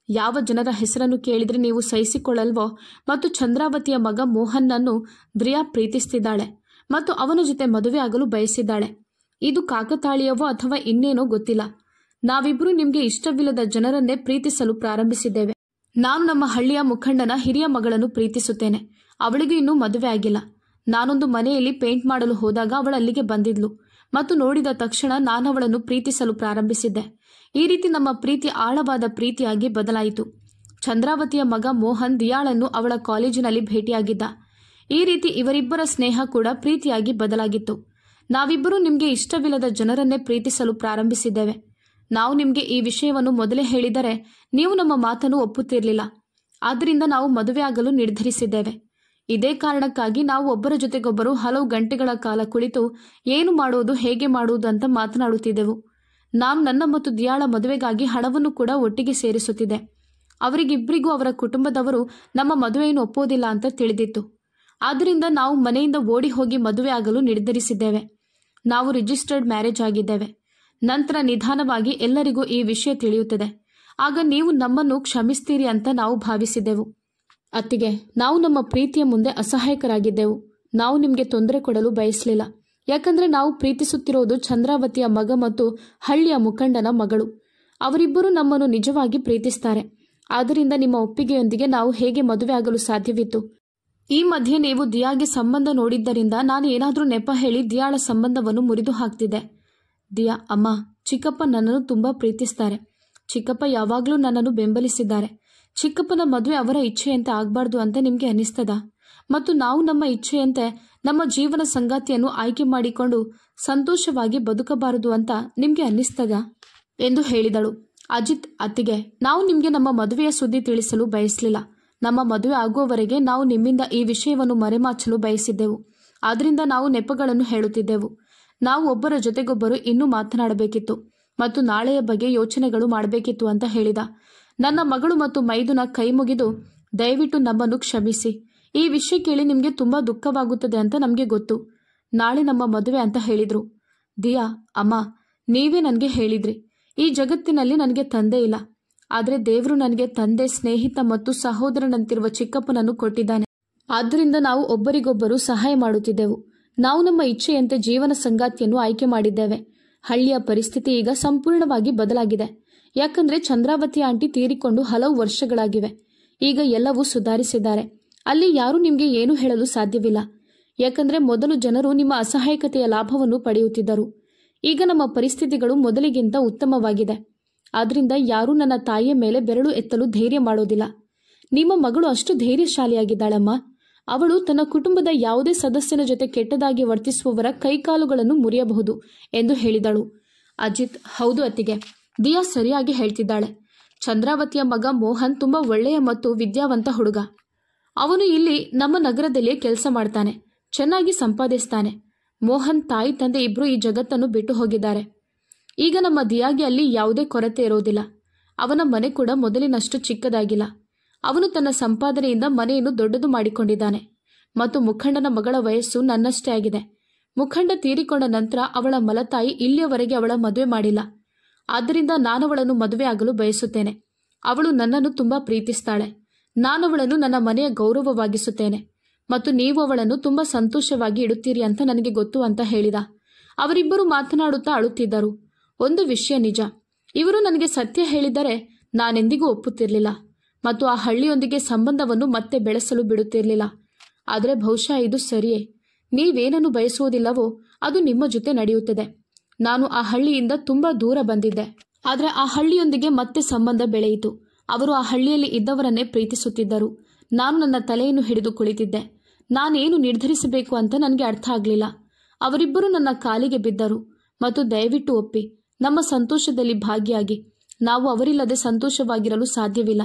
ಯಾವ ಜನರ ಹೆಸರನ್ನು ಕೇಳಿದ್ರೆ ನೀವು ಸಹಿಸಿಕೊಳ್ಳಲ್ವೋ? ಮತ್ತು ಚಂದ್ರಾವತಿಯ ಮಗ ಮೋಹನ್ನನ್ನು ದ್ರಿಯಾ ಪ್ರೀತಿಸ್ತಿದ್ದಾಳೆ ಮತ್ತು ಅವನ ಜೊತೆ ಮದುವೆ ಆಗಲು ಬಯಸಿದ್ದಾಳೆ. ಇದು ಕಾಕತಾಳೀಯವೋ ಅಥವಾ ಇನ್ನೇನೋ ಗೊತ್ತಿಲ್ಲ. ನಾವಿಬ್ರು ನಿಮ್ಗೆ ಇಷ್ಟವಿಲ್ಲದ ಜನರನ್ನೇ ಪ್ರೀತಿಸಲು ಪ್ರಾರಂಭಿಸಿದ್ದೇವೆ. ನಾನು ನಮ್ಮ ಹಳ್ಳಿಯ ಮುಖಂಡನ ಹಿರಿಯ ಮಗಳನ್ನು ಪ್ರೀತಿಸುತ್ತೇನೆ. ಅವಳಿಗೆ ಇನ್ನೂ ಮದುವೆ ಆಗಿಲ್ಲ. ನಾನೊಂದು ಮನೆಯಲ್ಲಿ ಪೇಂಟ್ ಮಾಡಲು ಹೋದಾಗ ಅವಳು ಅಲ್ಲಿಗೆ ಬಂದಿದ್ಲು ಮತ್ತು ನೋಡಿದ ತಕ್ಷಣ ನಾನು ಅವಳನ್ನು ಪ್ರೀತಿಸಲು ಪ್ರಾರಂಭಿಸಿದ್ದೆ. ಈ ರೀತಿ ನಮ್ಮ ಪ್ರೀತಿ ಆಳವಾದ ಪ್ರೀತಿಯಾಗಿ ಬದಲಾಯಿತು. ಚಂದ್ರಾವತಿಯ ಮಗ ಮೋಹನ್ ದಿಯಾಳನ್ನು ಅವಳ ಕಾಲೇಜಿನಲ್ಲಿ ಭೇಟಿಯಾಗಿದ್ದ. ಈ ರೀತಿ ಇವರಿಬ್ಬರ ಸ್ನೇಹ ಕೂಡ ಪ್ರೀತಿಯಾಗಿ ಬದಲಾಗಿತ್ತು. ನಾವಿಬ್ಬರೂ ನಿಮಗೆ ಇಷ್ಟವಿಲ್ಲದ ಜನರನ್ನೇ ಪ್ರೀತಿಸಲು ಪ್ರಾರಂಭಿಸಿದ್ದೇವೆ. ನಾವು ನಿಮಗೆ ಈ ವಿಷಯವನ್ನು ಮೊದಲೇ ಹೇಳಿದರೆ ನೀವು ನಮ್ಮ ಮಾತನ್ನು ಒಪ್ಪುತ್ತಿರಲಿಲ್ಲ. ಆದ್ದರಿಂದ ನಾವು ಮದುವೆ ಆಗಲು ನಿರ್ಧರಿಸಿದ್ದೇವೆ. ಇದೇ ಕಾರಣಕ್ಕಾಗಿ ನಾವು ಒಬ್ಬರ ಜೊತೆಗೊಬ್ಬರು ಹಲವು ಗಂಟೆಗಳ ಕಾಲ ಕುಳಿತು ಏನು ಮಾಡುವುದು, ಹೇಗೆ ಮಾಡುವುದು ಅಂತ ಮಾತನಾಡುತ್ತಿದ್ದೆವು. ನಾನು ನನ್ನ ಮತ್ತು ದಿಯಾಳ ಮದುವೆಗಾಗಿ ಹಣವನ್ನು ಕೂಡ ಒಟ್ಟಿಗೆ ಸೇರಿಸುತ್ತಿದ್ದೆ. ಅವರಿಗಿಬ್ಬರಿಗೂ ಅವರ ಕುಟುಂಬದವರು ನಮ್ಮ ಮದುವೆಯನ್ನು ಒಪ್ಪೋದಿಲ್ಲ ಅಂತ ತಿಳಿದಿತ್ತು. ಆದ್ದರಿಂದ ನಾವು ಮನೆಯಿಂದ ಓಡಿ ಹೋಗಿ ಮದುವೆ ಆಗಲು ನಿರ್ಧರಿಸಿದ್ದೇವೆ. ನಾವು ರಿಜಿಸ್ಟರ್ಡ್ ಮ್ಯಾರೇಜ್ ಆಗಿದ್ದೇವೆ. ನಂತರ ನಿಧಾನವಾಗಿ ಎಲ್ಲರಿಗೂ ಈ ವಿಷಯ ತಿಳಿಯುತ್ತದೆ. ಆಗ ನೀವು ನಮ್ಮನ್ನು ಕ್ಷಮಿಸ್ತೀರಿ ಅಂತ ನಾವು ಭಾವಿಸಿದ್ದೆವು. ಅತ್ತಿಗೆ, ನಾವು ನಮ್ಮ ಪ್ರೀತಿಯ ಮುಂದೆ ಅಸಹಾಯಕರಾಗಿದ್ದೆವು. ನಾವು ನಿಮಗೆ ತೊಂದರೆ ಕೊಡಲು ಬಯಸಲಿಲ್ಲ. ಯಾಕಂದ್ರೆ ನಾವು ಪ್ರೀತಿಸುತ್ತಿರೋದು ಚಂದ್ರಾವತಿಯ ಮಗ ಮತ್ತು ಹಳ್ಳಿಯ ಮುಖಂಡನ ಮಗಳು. ಅವರಿಬ್ಬರು ನಮ್ಮನ್ನು ನಿಜವಾಗಿ ಪ್ರೀತಿಸ್ತಾರೆ. ಆದ್ದರಿಂದ ನಿಮ್ಮ ಒಪ್ಪಿಗೆಯೊಂದಿಗೆ ನಾವು ಹೇಗೆ ಮದುವೆ ಆಗಲು ಸಾಧ್ಯವಿತ್ತು? ಈ ಮಧ್ಯೆ ನೀವು ದಿಯಾಗೆ ಸಂಬಂಧ ನೋಡಿದ್ದರಿಂದ ನಾನು ಏನಾದರೂ ನೆಪ ಹೇಳಿ ದಿಯಾಳ ಸಂಬಂಧವನ್ನು ಮುರಿದು ಹಾಕ್ತಿದ್ದೆ. ದಿಯಾ, ಅಮ್ಮ, ಚಿಕ್ಕಪ್ಪ ನನ್ನನ್ನು ತುಂಬಾ ಪ್ರೀತಿಸ್ತಾರೆ. ಚಿಕ್ಕಪ್ಪ ಯಾವಾಗಲೂ ನನ್ನನ್ನು ಬೆಂಬಲಿಸಿದ್ದಾರೆ. ಚಿಕ್ಕಪ್ಪನ ಮದುವೆ ಅವರ ಇಚ್ಛೆಯಂತೆ ಆಗಬಾರ್ದು ಅಂತ ನಿಮಗೆ ಅನ್ನಿಸ್ತದಾ? ಮತ್ತು ನಾವು ನಮ್ಮ ಇಚ್ಛೆಯಂತೆ ನಮ್ಮ ಜೀವನ ಸಂಗಾತಿಯನ್ನು ಆಯ್ಕೆ ಮಾಡಿಕೊಂಡು ಸಂತೋಷವಾಗಿ ಬದುಕಬಾರದು ಅಂತ ನಿಮಗೆ ಅನ್ನಿಸ್ತದಾ ಎಂದು ಹೇಳಿದಳು. ಅಜಿತ್, ಅತ್ತಿಗೆ, ನಾವು ನಿಮಗೆ ನಮ್ಮ ಮದುವೆಯ ಸುದ್ದಿ ತಿಳಿಸಲು ಬಯಸಲಿಲ್ಲ. ನಮ್ಮ ಮದುವೆ ಆಗುವವರೆಗೆ ನಾವು ನಿಮ್ಮಿಂದ ಈ ವಿಷಯವನ್ನು ಮರೆಮಾಚಲು ಬಯಸಿದ್ದೆವು. ಆದ್ರಿಂದ ನಾವು ನೆಪಗಳನ್ನು ಹೇಳುತ್ತಿದ್ದೆವು. ನಾವು ಒಬ್ಬರ ಜೊತೆಗೊಬ್ಬರು ಇನ್ನೂ ಮಾತನಾಡಬೇಕಿತ್ತು ಮತ್ತು ನಾಳೆಯ ಬಗ್ಗೆ ಯೋಚನೆಗಳು ಮಾಡಬೇಕಿತ್ತು ಅಂತ ಹೇಳಿದ. ನನ್ನ ಮಗಳು ಮತ್ತು ಮೈದುನ ಕೈ ಮುಗಿದು, ದಯವಿಟ್ಟು ನಮ್ಮನ್ನು ಕ್ಷಮಿಸಿ. ಈ ವಿಷಯ ಕೇಳಿ ನಿಮಗೆ ತುಂಬಾ ದುಃಖವಾಗುತ್ತದೆ ಅಂತ ನಮಗೆ ಗೊತ್ತು. ನಾಳೆ ನಮ್ಮ ಮದುವೆ ಅಂತ ಹೇಳಿದ್ರು. ದಿಯಾ, ಅಮ್ಮ, ನೀವೇ ನನಗೆ ಹೇಳಿದ್ರಿ, ಈ ಜಗತ್ತಿನಲ್ಲಿ ನನಗೆ ತಂದೆ ಇಲ್ಲ, ಆದರೆ ದೇವರು ನನಗೆ ತಂದೆ, ಸ್ನೇಹಿತ ಮತ್ತು ಸಹೋದರನಂತಿರುವ ಚಿಕ್ಕಪ್ಪನನ್ನು ಕೊಟ್ಟಿದ್ದಾನೆ. ಆದ್ದರಿಂದ ನಾವು ಒಬ್ಬರಿಗೊಬ್ಬರು ಸಹಾಯ ಮಾಡುತ್ತಿದ್ದೆವು. ನಾವು ನಮ್ಮ ಇಚ್ಛೆಯಂತೆ ಜೀವನ ಸಂಗಾತಿಯನ್ನು ಆಯ್ಕೆ ಮಾಡಿದ್ದೇವೆ. ಹಳ್ಳಿಯ ಪರಿಸ್ಥಿತಿ ಈಗ ಸಂಪೂರ್ಣವಾಗಿ ಬದಲಾಗಿದೆ. ಯಾಕಂದ್ರೆ ಚಂದ್ರಾವತಿ ಆಂಟಿ ತೀರಿಕೊಂಡು ಹಲವು ವರ್ಷಗಳಾಗಿವೆ. ಈಗ ಎಲ್ಲವೂ ಸುಧಾರಿಸಿದ್ದಾರೆ. ಅಲ್ಲಿ ಯಾರೂ ನಿಮಗೆ ಏನು ಹೇಳಲು ಸಾಧ್ಯವಿಲ್ಲ. ಯಾಕಂದ್ರೆ ಮೊದಲು ಜನರು ನಿಮ್ಮ ಅಸಹಾಯಕತೆಯ ಲಾಭವನ್ನು ಪಡೆಯುತ್ತಿದ್ದರು. ಈಗ ನಮ್ಮ ಪರಿಸ್ಥಿತಿಗಳು ಮೊದಲಿಗಿಂತ ಉತ್ತಮವಾಗಿದೆ. ಆದ್ರಿಂದ ಯಾರೂ ನನ್ನ ತಾಯಿಯ ಮೇಲೆ ಬೆರಳು ಎತ್ತಲು ಧೈರ್ಯ ಮಾಡೋದಿಲ್ಲ. ನಿಮ್ಮ ಮಗಳು ಅಷ್ಟು ಧೈರ್ಯಶಾಲಿಯಾಗಿದ್ದಾಳಮ್ಮ. ಅವಳು ತನ್ನ ಕುಟುಂಬದ ಯಾವುದೇ ಸದಸ್ಯನ ಜೊತೆ ಕೆಟ್ಟದಾಗಿ ವರ್ತಿಸುವವರ ಕೈಕಾಲುಗಳನ್ನು ಮುರಿಯಬಹುದು ಎಂದು ಹೇಳಿದಳು. ಅಜಿತ್, ಹೌದು ಅತ್ತಿಗೆ, ದಿಯಾ ಸರಿಯಾಗಿ ಹೇಳ್ತಿದ್ದಾಳೆ. ಚಂದ್ರಾವತಿಯ ಮಗ ಮೋಹನ್ ತುಂಬಾ ಒಳ್ಳೆಯ ಮತ್ತು ವಿದ್ಯಾವಂತ ಹುಡುಗ. ಅವನು ಇಲ್ಲಿ ನಮ್ಮ ನಗರದಲ್ಲಿಯೇ ಕೆಲಸ ಮಾಡ್ತಾನೆ, ಚೆನ್ನಾಗಿ ಸಂಪಾದಿಸ್ತಾನೆ. ಮೋಹನ್ ತಾಯಿ ತಂದೆ ಇಬ್ರು ಈ ಜಗತ್ತನ್ನು ಬಿಟ್ಟು ಹೋಗಿದ್ದಾರೆ. ಈಗ ನಮ್ಮ ದಿಯಾಗೆ ಅಲ್ಲಿ ಯಾವುದೇ ಕೊರತೆ ಇರೋದಿಲ್ಲ. ಅವನ ಮನೆ ಕೂಡ ಮೊದಲಿನಷ್ಟು ಚಿಕ್ಕದಾಗಿಲ್ಲ. ಅವನು ತನ್ನ ಸಂಪಾದನೆಯಿಂದ ಮನೆಯನ್ನು ದೊಡ್ಡದು ಮಾಡಿಕೊಂಡಿದ್ದಾನೆ. ಮತ್ತು ಮುಖಂಡನ ಮಗಳ ವಯಸ್ಸು ನನ್ನಷ್ಟೇ ಆಗಿದೆ. ಮುಖಂಡ ತೀರಿಕೊಂಡ ನಂತರ ಅವಳ ಮಲತಾಯಿ ಇಲ್ಲಿಯವರೆಗೆ ಅವಳ ಮದುವೆ ಮಾಡಿಲ್ಲ. ಆದ್ದರಿಂದ ನಾನವಳನ್ನು ಮದುವೆ ಆಗಲು ಬಯಸುತ್ತೇನೆ. ಅವಳು ನನ್ನನ್ನು ತುಂಬಾ ಪ್ರೀತಿಸ್ತಾಳೆ. ನಾನವಳನ್ನು ನನ್ನ ಮನೆಯ ಗೌರವವಾಗಿಸುತ್ತೇನೆ ಮತ್ತು ನೀವು ಅವಳನ್ನು ತುಂಬಾ ಸಂತೋಷವಾಗಿ ಇಡುತ್ತೀರಿ ಅಂತ ನನಗೆ ಗೊತ್ತು ಅಂತ ಹೇಳಿದ. ಅವರಿಬ್ಬರು ಮಾತನಾಡುತ್ತಾ ಅಳುತ್ತಿದ್ದರು. ಒಂದು ವಿಷಯ ನಿಜ, ಇವರು ನನಗೆ ಸತ್ಯ ಹೇಳಿದರೆ ನಾನೆಂದಿಗೂ ಒಪ್ಪುತ್ತಿರಲಿಲ್ಲ ಮತ್ತು ಆ ಹಳ್ಳಿಯೊಂದಿಗೆ ಸಂಬಂಧವನ್ನು ಮತ್ತೆ ಬೆಳೆಸಲು ಬಿಡುತ್ತಿರಲಿಲ್ಲ. ಆದರೆ ಬಹುಶಃ ಇದು ಸರಿಯೇ. ನೀವೇನನ್ನು ಬಯಸುವುದಿಲ್ಲವೋ ಅದು ನಿಮ್ಮ ಜೊತೆ ನಡೆಯುತ್ತದೆ. ನಾನು ಆ ಹಳ್ಳಿಯಿಂದ ತುಂಬಾ ದೂರ ಬಂದಿದ್ದೆ, ಆದರೆ ಆ ಹಳ್ಳಿಯೊಂದಿಗೆ ಮತ್ತೆ ಸಂಬಂಧ ಬೆಳೆಯಿತು. ಅವರು ಆ ಹಳ್ಳಿಯಲ್ಲಿ ಇದ್ದವರನ್ನೇ ಪ್ರೀತಿಸುತ್ತಿದ್ದರು. ನಾನು ನನ್ನ ತಲೆಯನ್ನು ಹಿಡಿದು ಕುಳಿತಿದ್ದೆ. ನಾನೇನು ನಿರ್ಧರಿಸಬೇಕು ಅಂತ ನನಗೆ ಅರ್ಥ ಆಗಲಿಲ್ಲ. ಅವರಿಬ್ಬರು ನನ್ನ ಕಾಲಿಗೆ ಬಿದ್ದರು ಮತ್ತು ದಯವಿಟ್ಟು ಒಪ್ಪಿ, ನಮ್ಮ ಸಂತೋಷದಲ್ಲಿ ಭಾಗಿಯಾಗಿ. ನಾವು ಅವರಿಲ್ಲದೆ ಸಂತೋಷವಾಗಿರಲು ಸಾಧ್ಯವಿಲ್ಲ.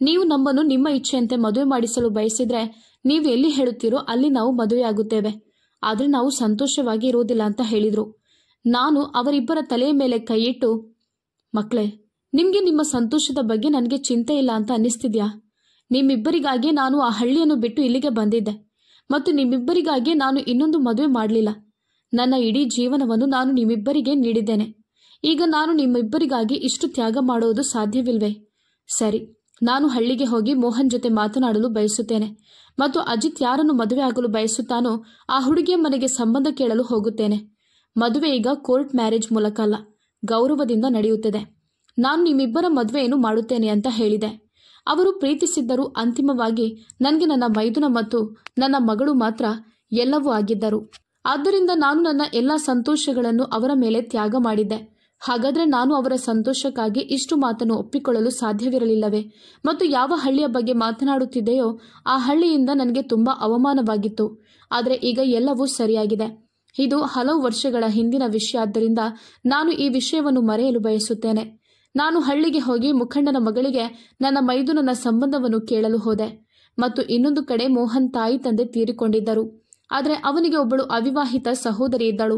ನೀವು ನಮ್ಮನ್ನು ನಿಮ್ಮ ಇಚ್ಛೆಯಂತೆ ಮದುವೆ ಮಾಡಿಸಲು ಬಯಸಿದ್ರೆ ನೀವು ಎಲ್ಲಿ ಹೇಳುತ್ತೀರೋ ಅಲ್ಲಿ ನಾವು ಮದುವೆಯಾಗುತ್ತೇವೆ. ಆದರೆ ನಾವು ಸಂತೋಷವಾಗಿ ಇರೋದಿಲ್ಲ ಅಂತ ಹೇಳಿದ್ರು. ನಾನು ಅವರಿಬ್ಬರ ತಲೆಯ ಮೇಲೆ ಕೈಯಿಟ್ಟು, ಮಕ್ಕಳೇ, ನಿಮ್ಗೆ ನಿಮ್ಮ ಸಂತೋಷದ ಬಗ್ಗೆ ನನಗೆ ಚಿಂತೆ ಇಲ್ಲ ಅಂತ ಅನ್ನಿಸ್ತಿದ್ಯಾ? ನಿಮ್ಮಿಬ್ಬರಿಗಾಗಿಯೇ ನಾನು ಆ ಹಳ್ಳಿಯನ್ನು ಬಿಟ್ಟು ಇಲ್ಲಿಗೆ ಬಂದಿದ್ದೆ ಮತ್ತು ನಿಮ್ಮಿಬ್ಬರಿಗಾಗಿಯೇ ನಾನು ಇನ್ನೊಂದು ಮದುವೆ ಮಾಡಲಿಲ್ಲ. ನನ್ನ ಇಡೀ ಜೀವನವನ್ನು ನಾನು ನಿಮ್ಮಿಬ್ಬರಿಗೆ ನೀಡಿದ್ದೇನೆ. ಈಗ ನಾನು ನಿಮ್ಮಿಬ್ಬರಿಗಾಗಿ ಇಷ್ಟು ತ್ಯಾಗ ಮಾಡೋದು ಸಾಧ್ಯವಿಲ್ವೇ? ಸರಿ, ನಾನು ಹಳ್ಳಿಗೆ ಹೋಗಿ ಮೋಹನ್ ಜೊತೆ ಮಾತನಾಡಲು ಬಯಸುತ್ತೇನೆ ಮತ್ತು ಅಜಿತ್ ಯಾರನ್ನು ಮದುವೆ ಆಗಲು ಬಯಸುತ್ತಾನೋ ಆ ಹುಡುಗಿಯ ಮನೆಗೆ ಸಂಬಂಧ ಕೇಳಲು ಹೋಗುತ್ತೇನೆ. ಮದುವೆ ಈಗ ಕೋರ್ಟ್ ಮ್ಯಾರೇಜ್ ಮೂಲಕ ಅಲ್ಲ, ಗೌರವದಿಂದ ನಡೆಯುತ್ತದೆ. ನಾನು ನಿಮ್ಮಿಬ್ಬರ ಮದುವೆಯನ್ನು ಮಾಡುತ್ತೇನೆ ಅಂತ ಹೇಳಿದೆ. ಅವರು ಪ್ರೀತಿಸಿದ್ದರು. ಅಂತಿಮವಾಗಿ ನನಗೆ ನನ್ನ ಮೈದುನ ಮತ್ತು ನನ್ನ ಮಗಳು ಮಾತ್ರ ಎಲ್ಲವೂ ಆಗಿದ್ದರು. ಆದ್ದರಿಂದ ನಾನು ನನ್ನ ಎಲ್ಲ ಸಂತೋಷಗಳನ್ನು ಅವರ ಮೇಲೆ ತ್ಯಾಗ ಮಾಡಿದ್ದೆ. ಹಾಗಾದ್ರೆ ನಾನು ಅವರ ಸಂತೋಷಕ್ಕಾಗಿ ಇಷ್ಟು ಮಾತನ್ನು ಒಪ್ಪಿಕೊಳ್ಳಲು ಸಾಧ್ಯವಿರಲಿಲ್ಲವೇ? ಮತ್ತು ಯಾವ ಹಳ್ಳಿಯ ಬಗ್ಗೆ ಮಾತನಾಡುತ್ತಿದೆಯೋ ಆ ಹಳ್ಳಿಯಿಂದ ನನಗೆ ತುಂಬಾ ಅವಮಾನವಾಗಿತ್ತು. ಆದರೆ ಈಗ ಎಲ್ಲವೂ ಸರಿಯಾಗಿದೆ. ಇದು ಹಲವು ವರ್ಷಗಳ ಹಿಂದಿನ ವಿಷಯ. ಆದ್ದರಿಂದ ನಾನು ಈ ವಿಷಯವನ್ನು ಮರೆಯಲು ಬಯಸುತ್ತೇನೆ. ನಾನು ಹಳ್ಳಿಗೆ ಹೋಗಿ ಮುಖಂಡನ ಮಗಳಿಗೆ ನನ್ನ ಮೈದುನನ ಸಂಬಂಧವನ್ನು ಕೇಳಲು ಹೋದೆ ಮತ್ತು ಇನ್ನೊಂದು ಕಡೆ ಮೋಹನ್ ತಾಯಿ ತಂದೆ ತೀರಿಕೊಂಡಿದ್ದರು. ಆದರೆ ಅವನಿಗೆ ಒಬ್ಬಳು ಅವಿವಾಹಿತ ಸಹೋದರಿ ಇದ್ದಳು.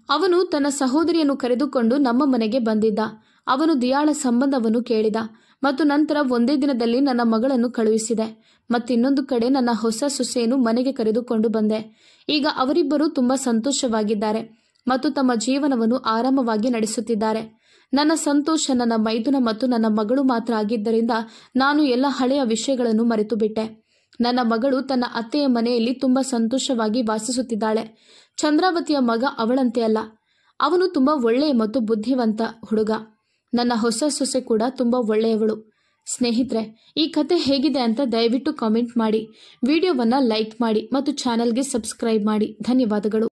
ಅವನು ತನ್ನ ಸಹೋದರಿಯನ್ನು ಕರೆದುಕೊಂಡು ನಮ್ಮ ಮನೆಗೆ ಬಂದಿದ್ದ. ಅವನು ದಿಯಾಳ ಸಂಬಂಧವನ್ನು ಕೇಳಿದ ಮತ್ತು ನಂತರ ಒಂದೇ ದಿನದಲ್ಲಿ ನನ್ನ ಮಗಳನ್ನು ಕಳುಹಿಸಿದೆ. ಮತ್ತಿನ್ನೊಂದು ಕಡೆ ನನ್ನ ಹೊಸ ಸೊಸೆಯನ್ನು ಮನೆಗೆ ಕರೆದುಕೊಂಡು ಬಂದೆ. ಈಗ ಅವರಿಬ್ಬರು ತುಂಬಾ ಸಂತೋಷವಾಗಿದ್ದಾರೆ ಮತ್ತು ತಮ್ಮ ಜೀವನವನ್ನು ಆರಾಮವಾಗಿ ನಡೆಸುತ್ತಿದ್ದಾರೆ. ನನ್ನ ಸಂತೋಷ ನನ್ನ ಮೈದುನ ಮತ್ತು ನನ್ನ ಮಗಳು ಮಾತ್ರ ಆಗಿದ್ದರಿಂದ ನಾನು ಎಲ್ಲ ಹಳೆಯ ವಿಷಯಗಳನ್ನು ಮರೆತು ಬಿಟ್ಟೆ. ನನ್ನ ಮಗಳು ತನ್ನ ಅತ್ತೆಯ ಮನೆಯಲ್ಲಿ ತುಂಬಾ ಸಂತೋಷವಾಗಿ ವಾಸಿಸುತ್ತಿದ್ದಾಳೆ. ಚಂದ್ರಾವತಿಯ ಮಗ ಅವಳಂತೆ ಅಲ್ಲ, ಅವನು ತುಂಬಾ ಒಳ್ಳೆಯ ಮತ್ತು ಬುದ್ಧಿವಂತ ಹುಡುಗ. ನನ್ನ ಹೊಸ ಸೊಸೆ ಕೂಡ ತುಂಬಾ ಒಳ್ಳೆಯವಳು. ಸ್ನೇಹಿತರೆ, ಈ ಕತೆ ಹೇಗಿದೆ ಅಂತ ದಯವಿಟ್ಟು ಕಾಮೆಂಟ್ ಮಾಡಿ, ವಿಡಿಯೋವನ್ನ ಲೈಕ್ ಮಾಡಿ ಮತ್ತು ಚಾನೆಲ್ಗೆ ಸಬ್ಸ್ಕ್ರೈಬ್ ಮಾಡಿ. ಧನ್ಯವಾದಗಳು.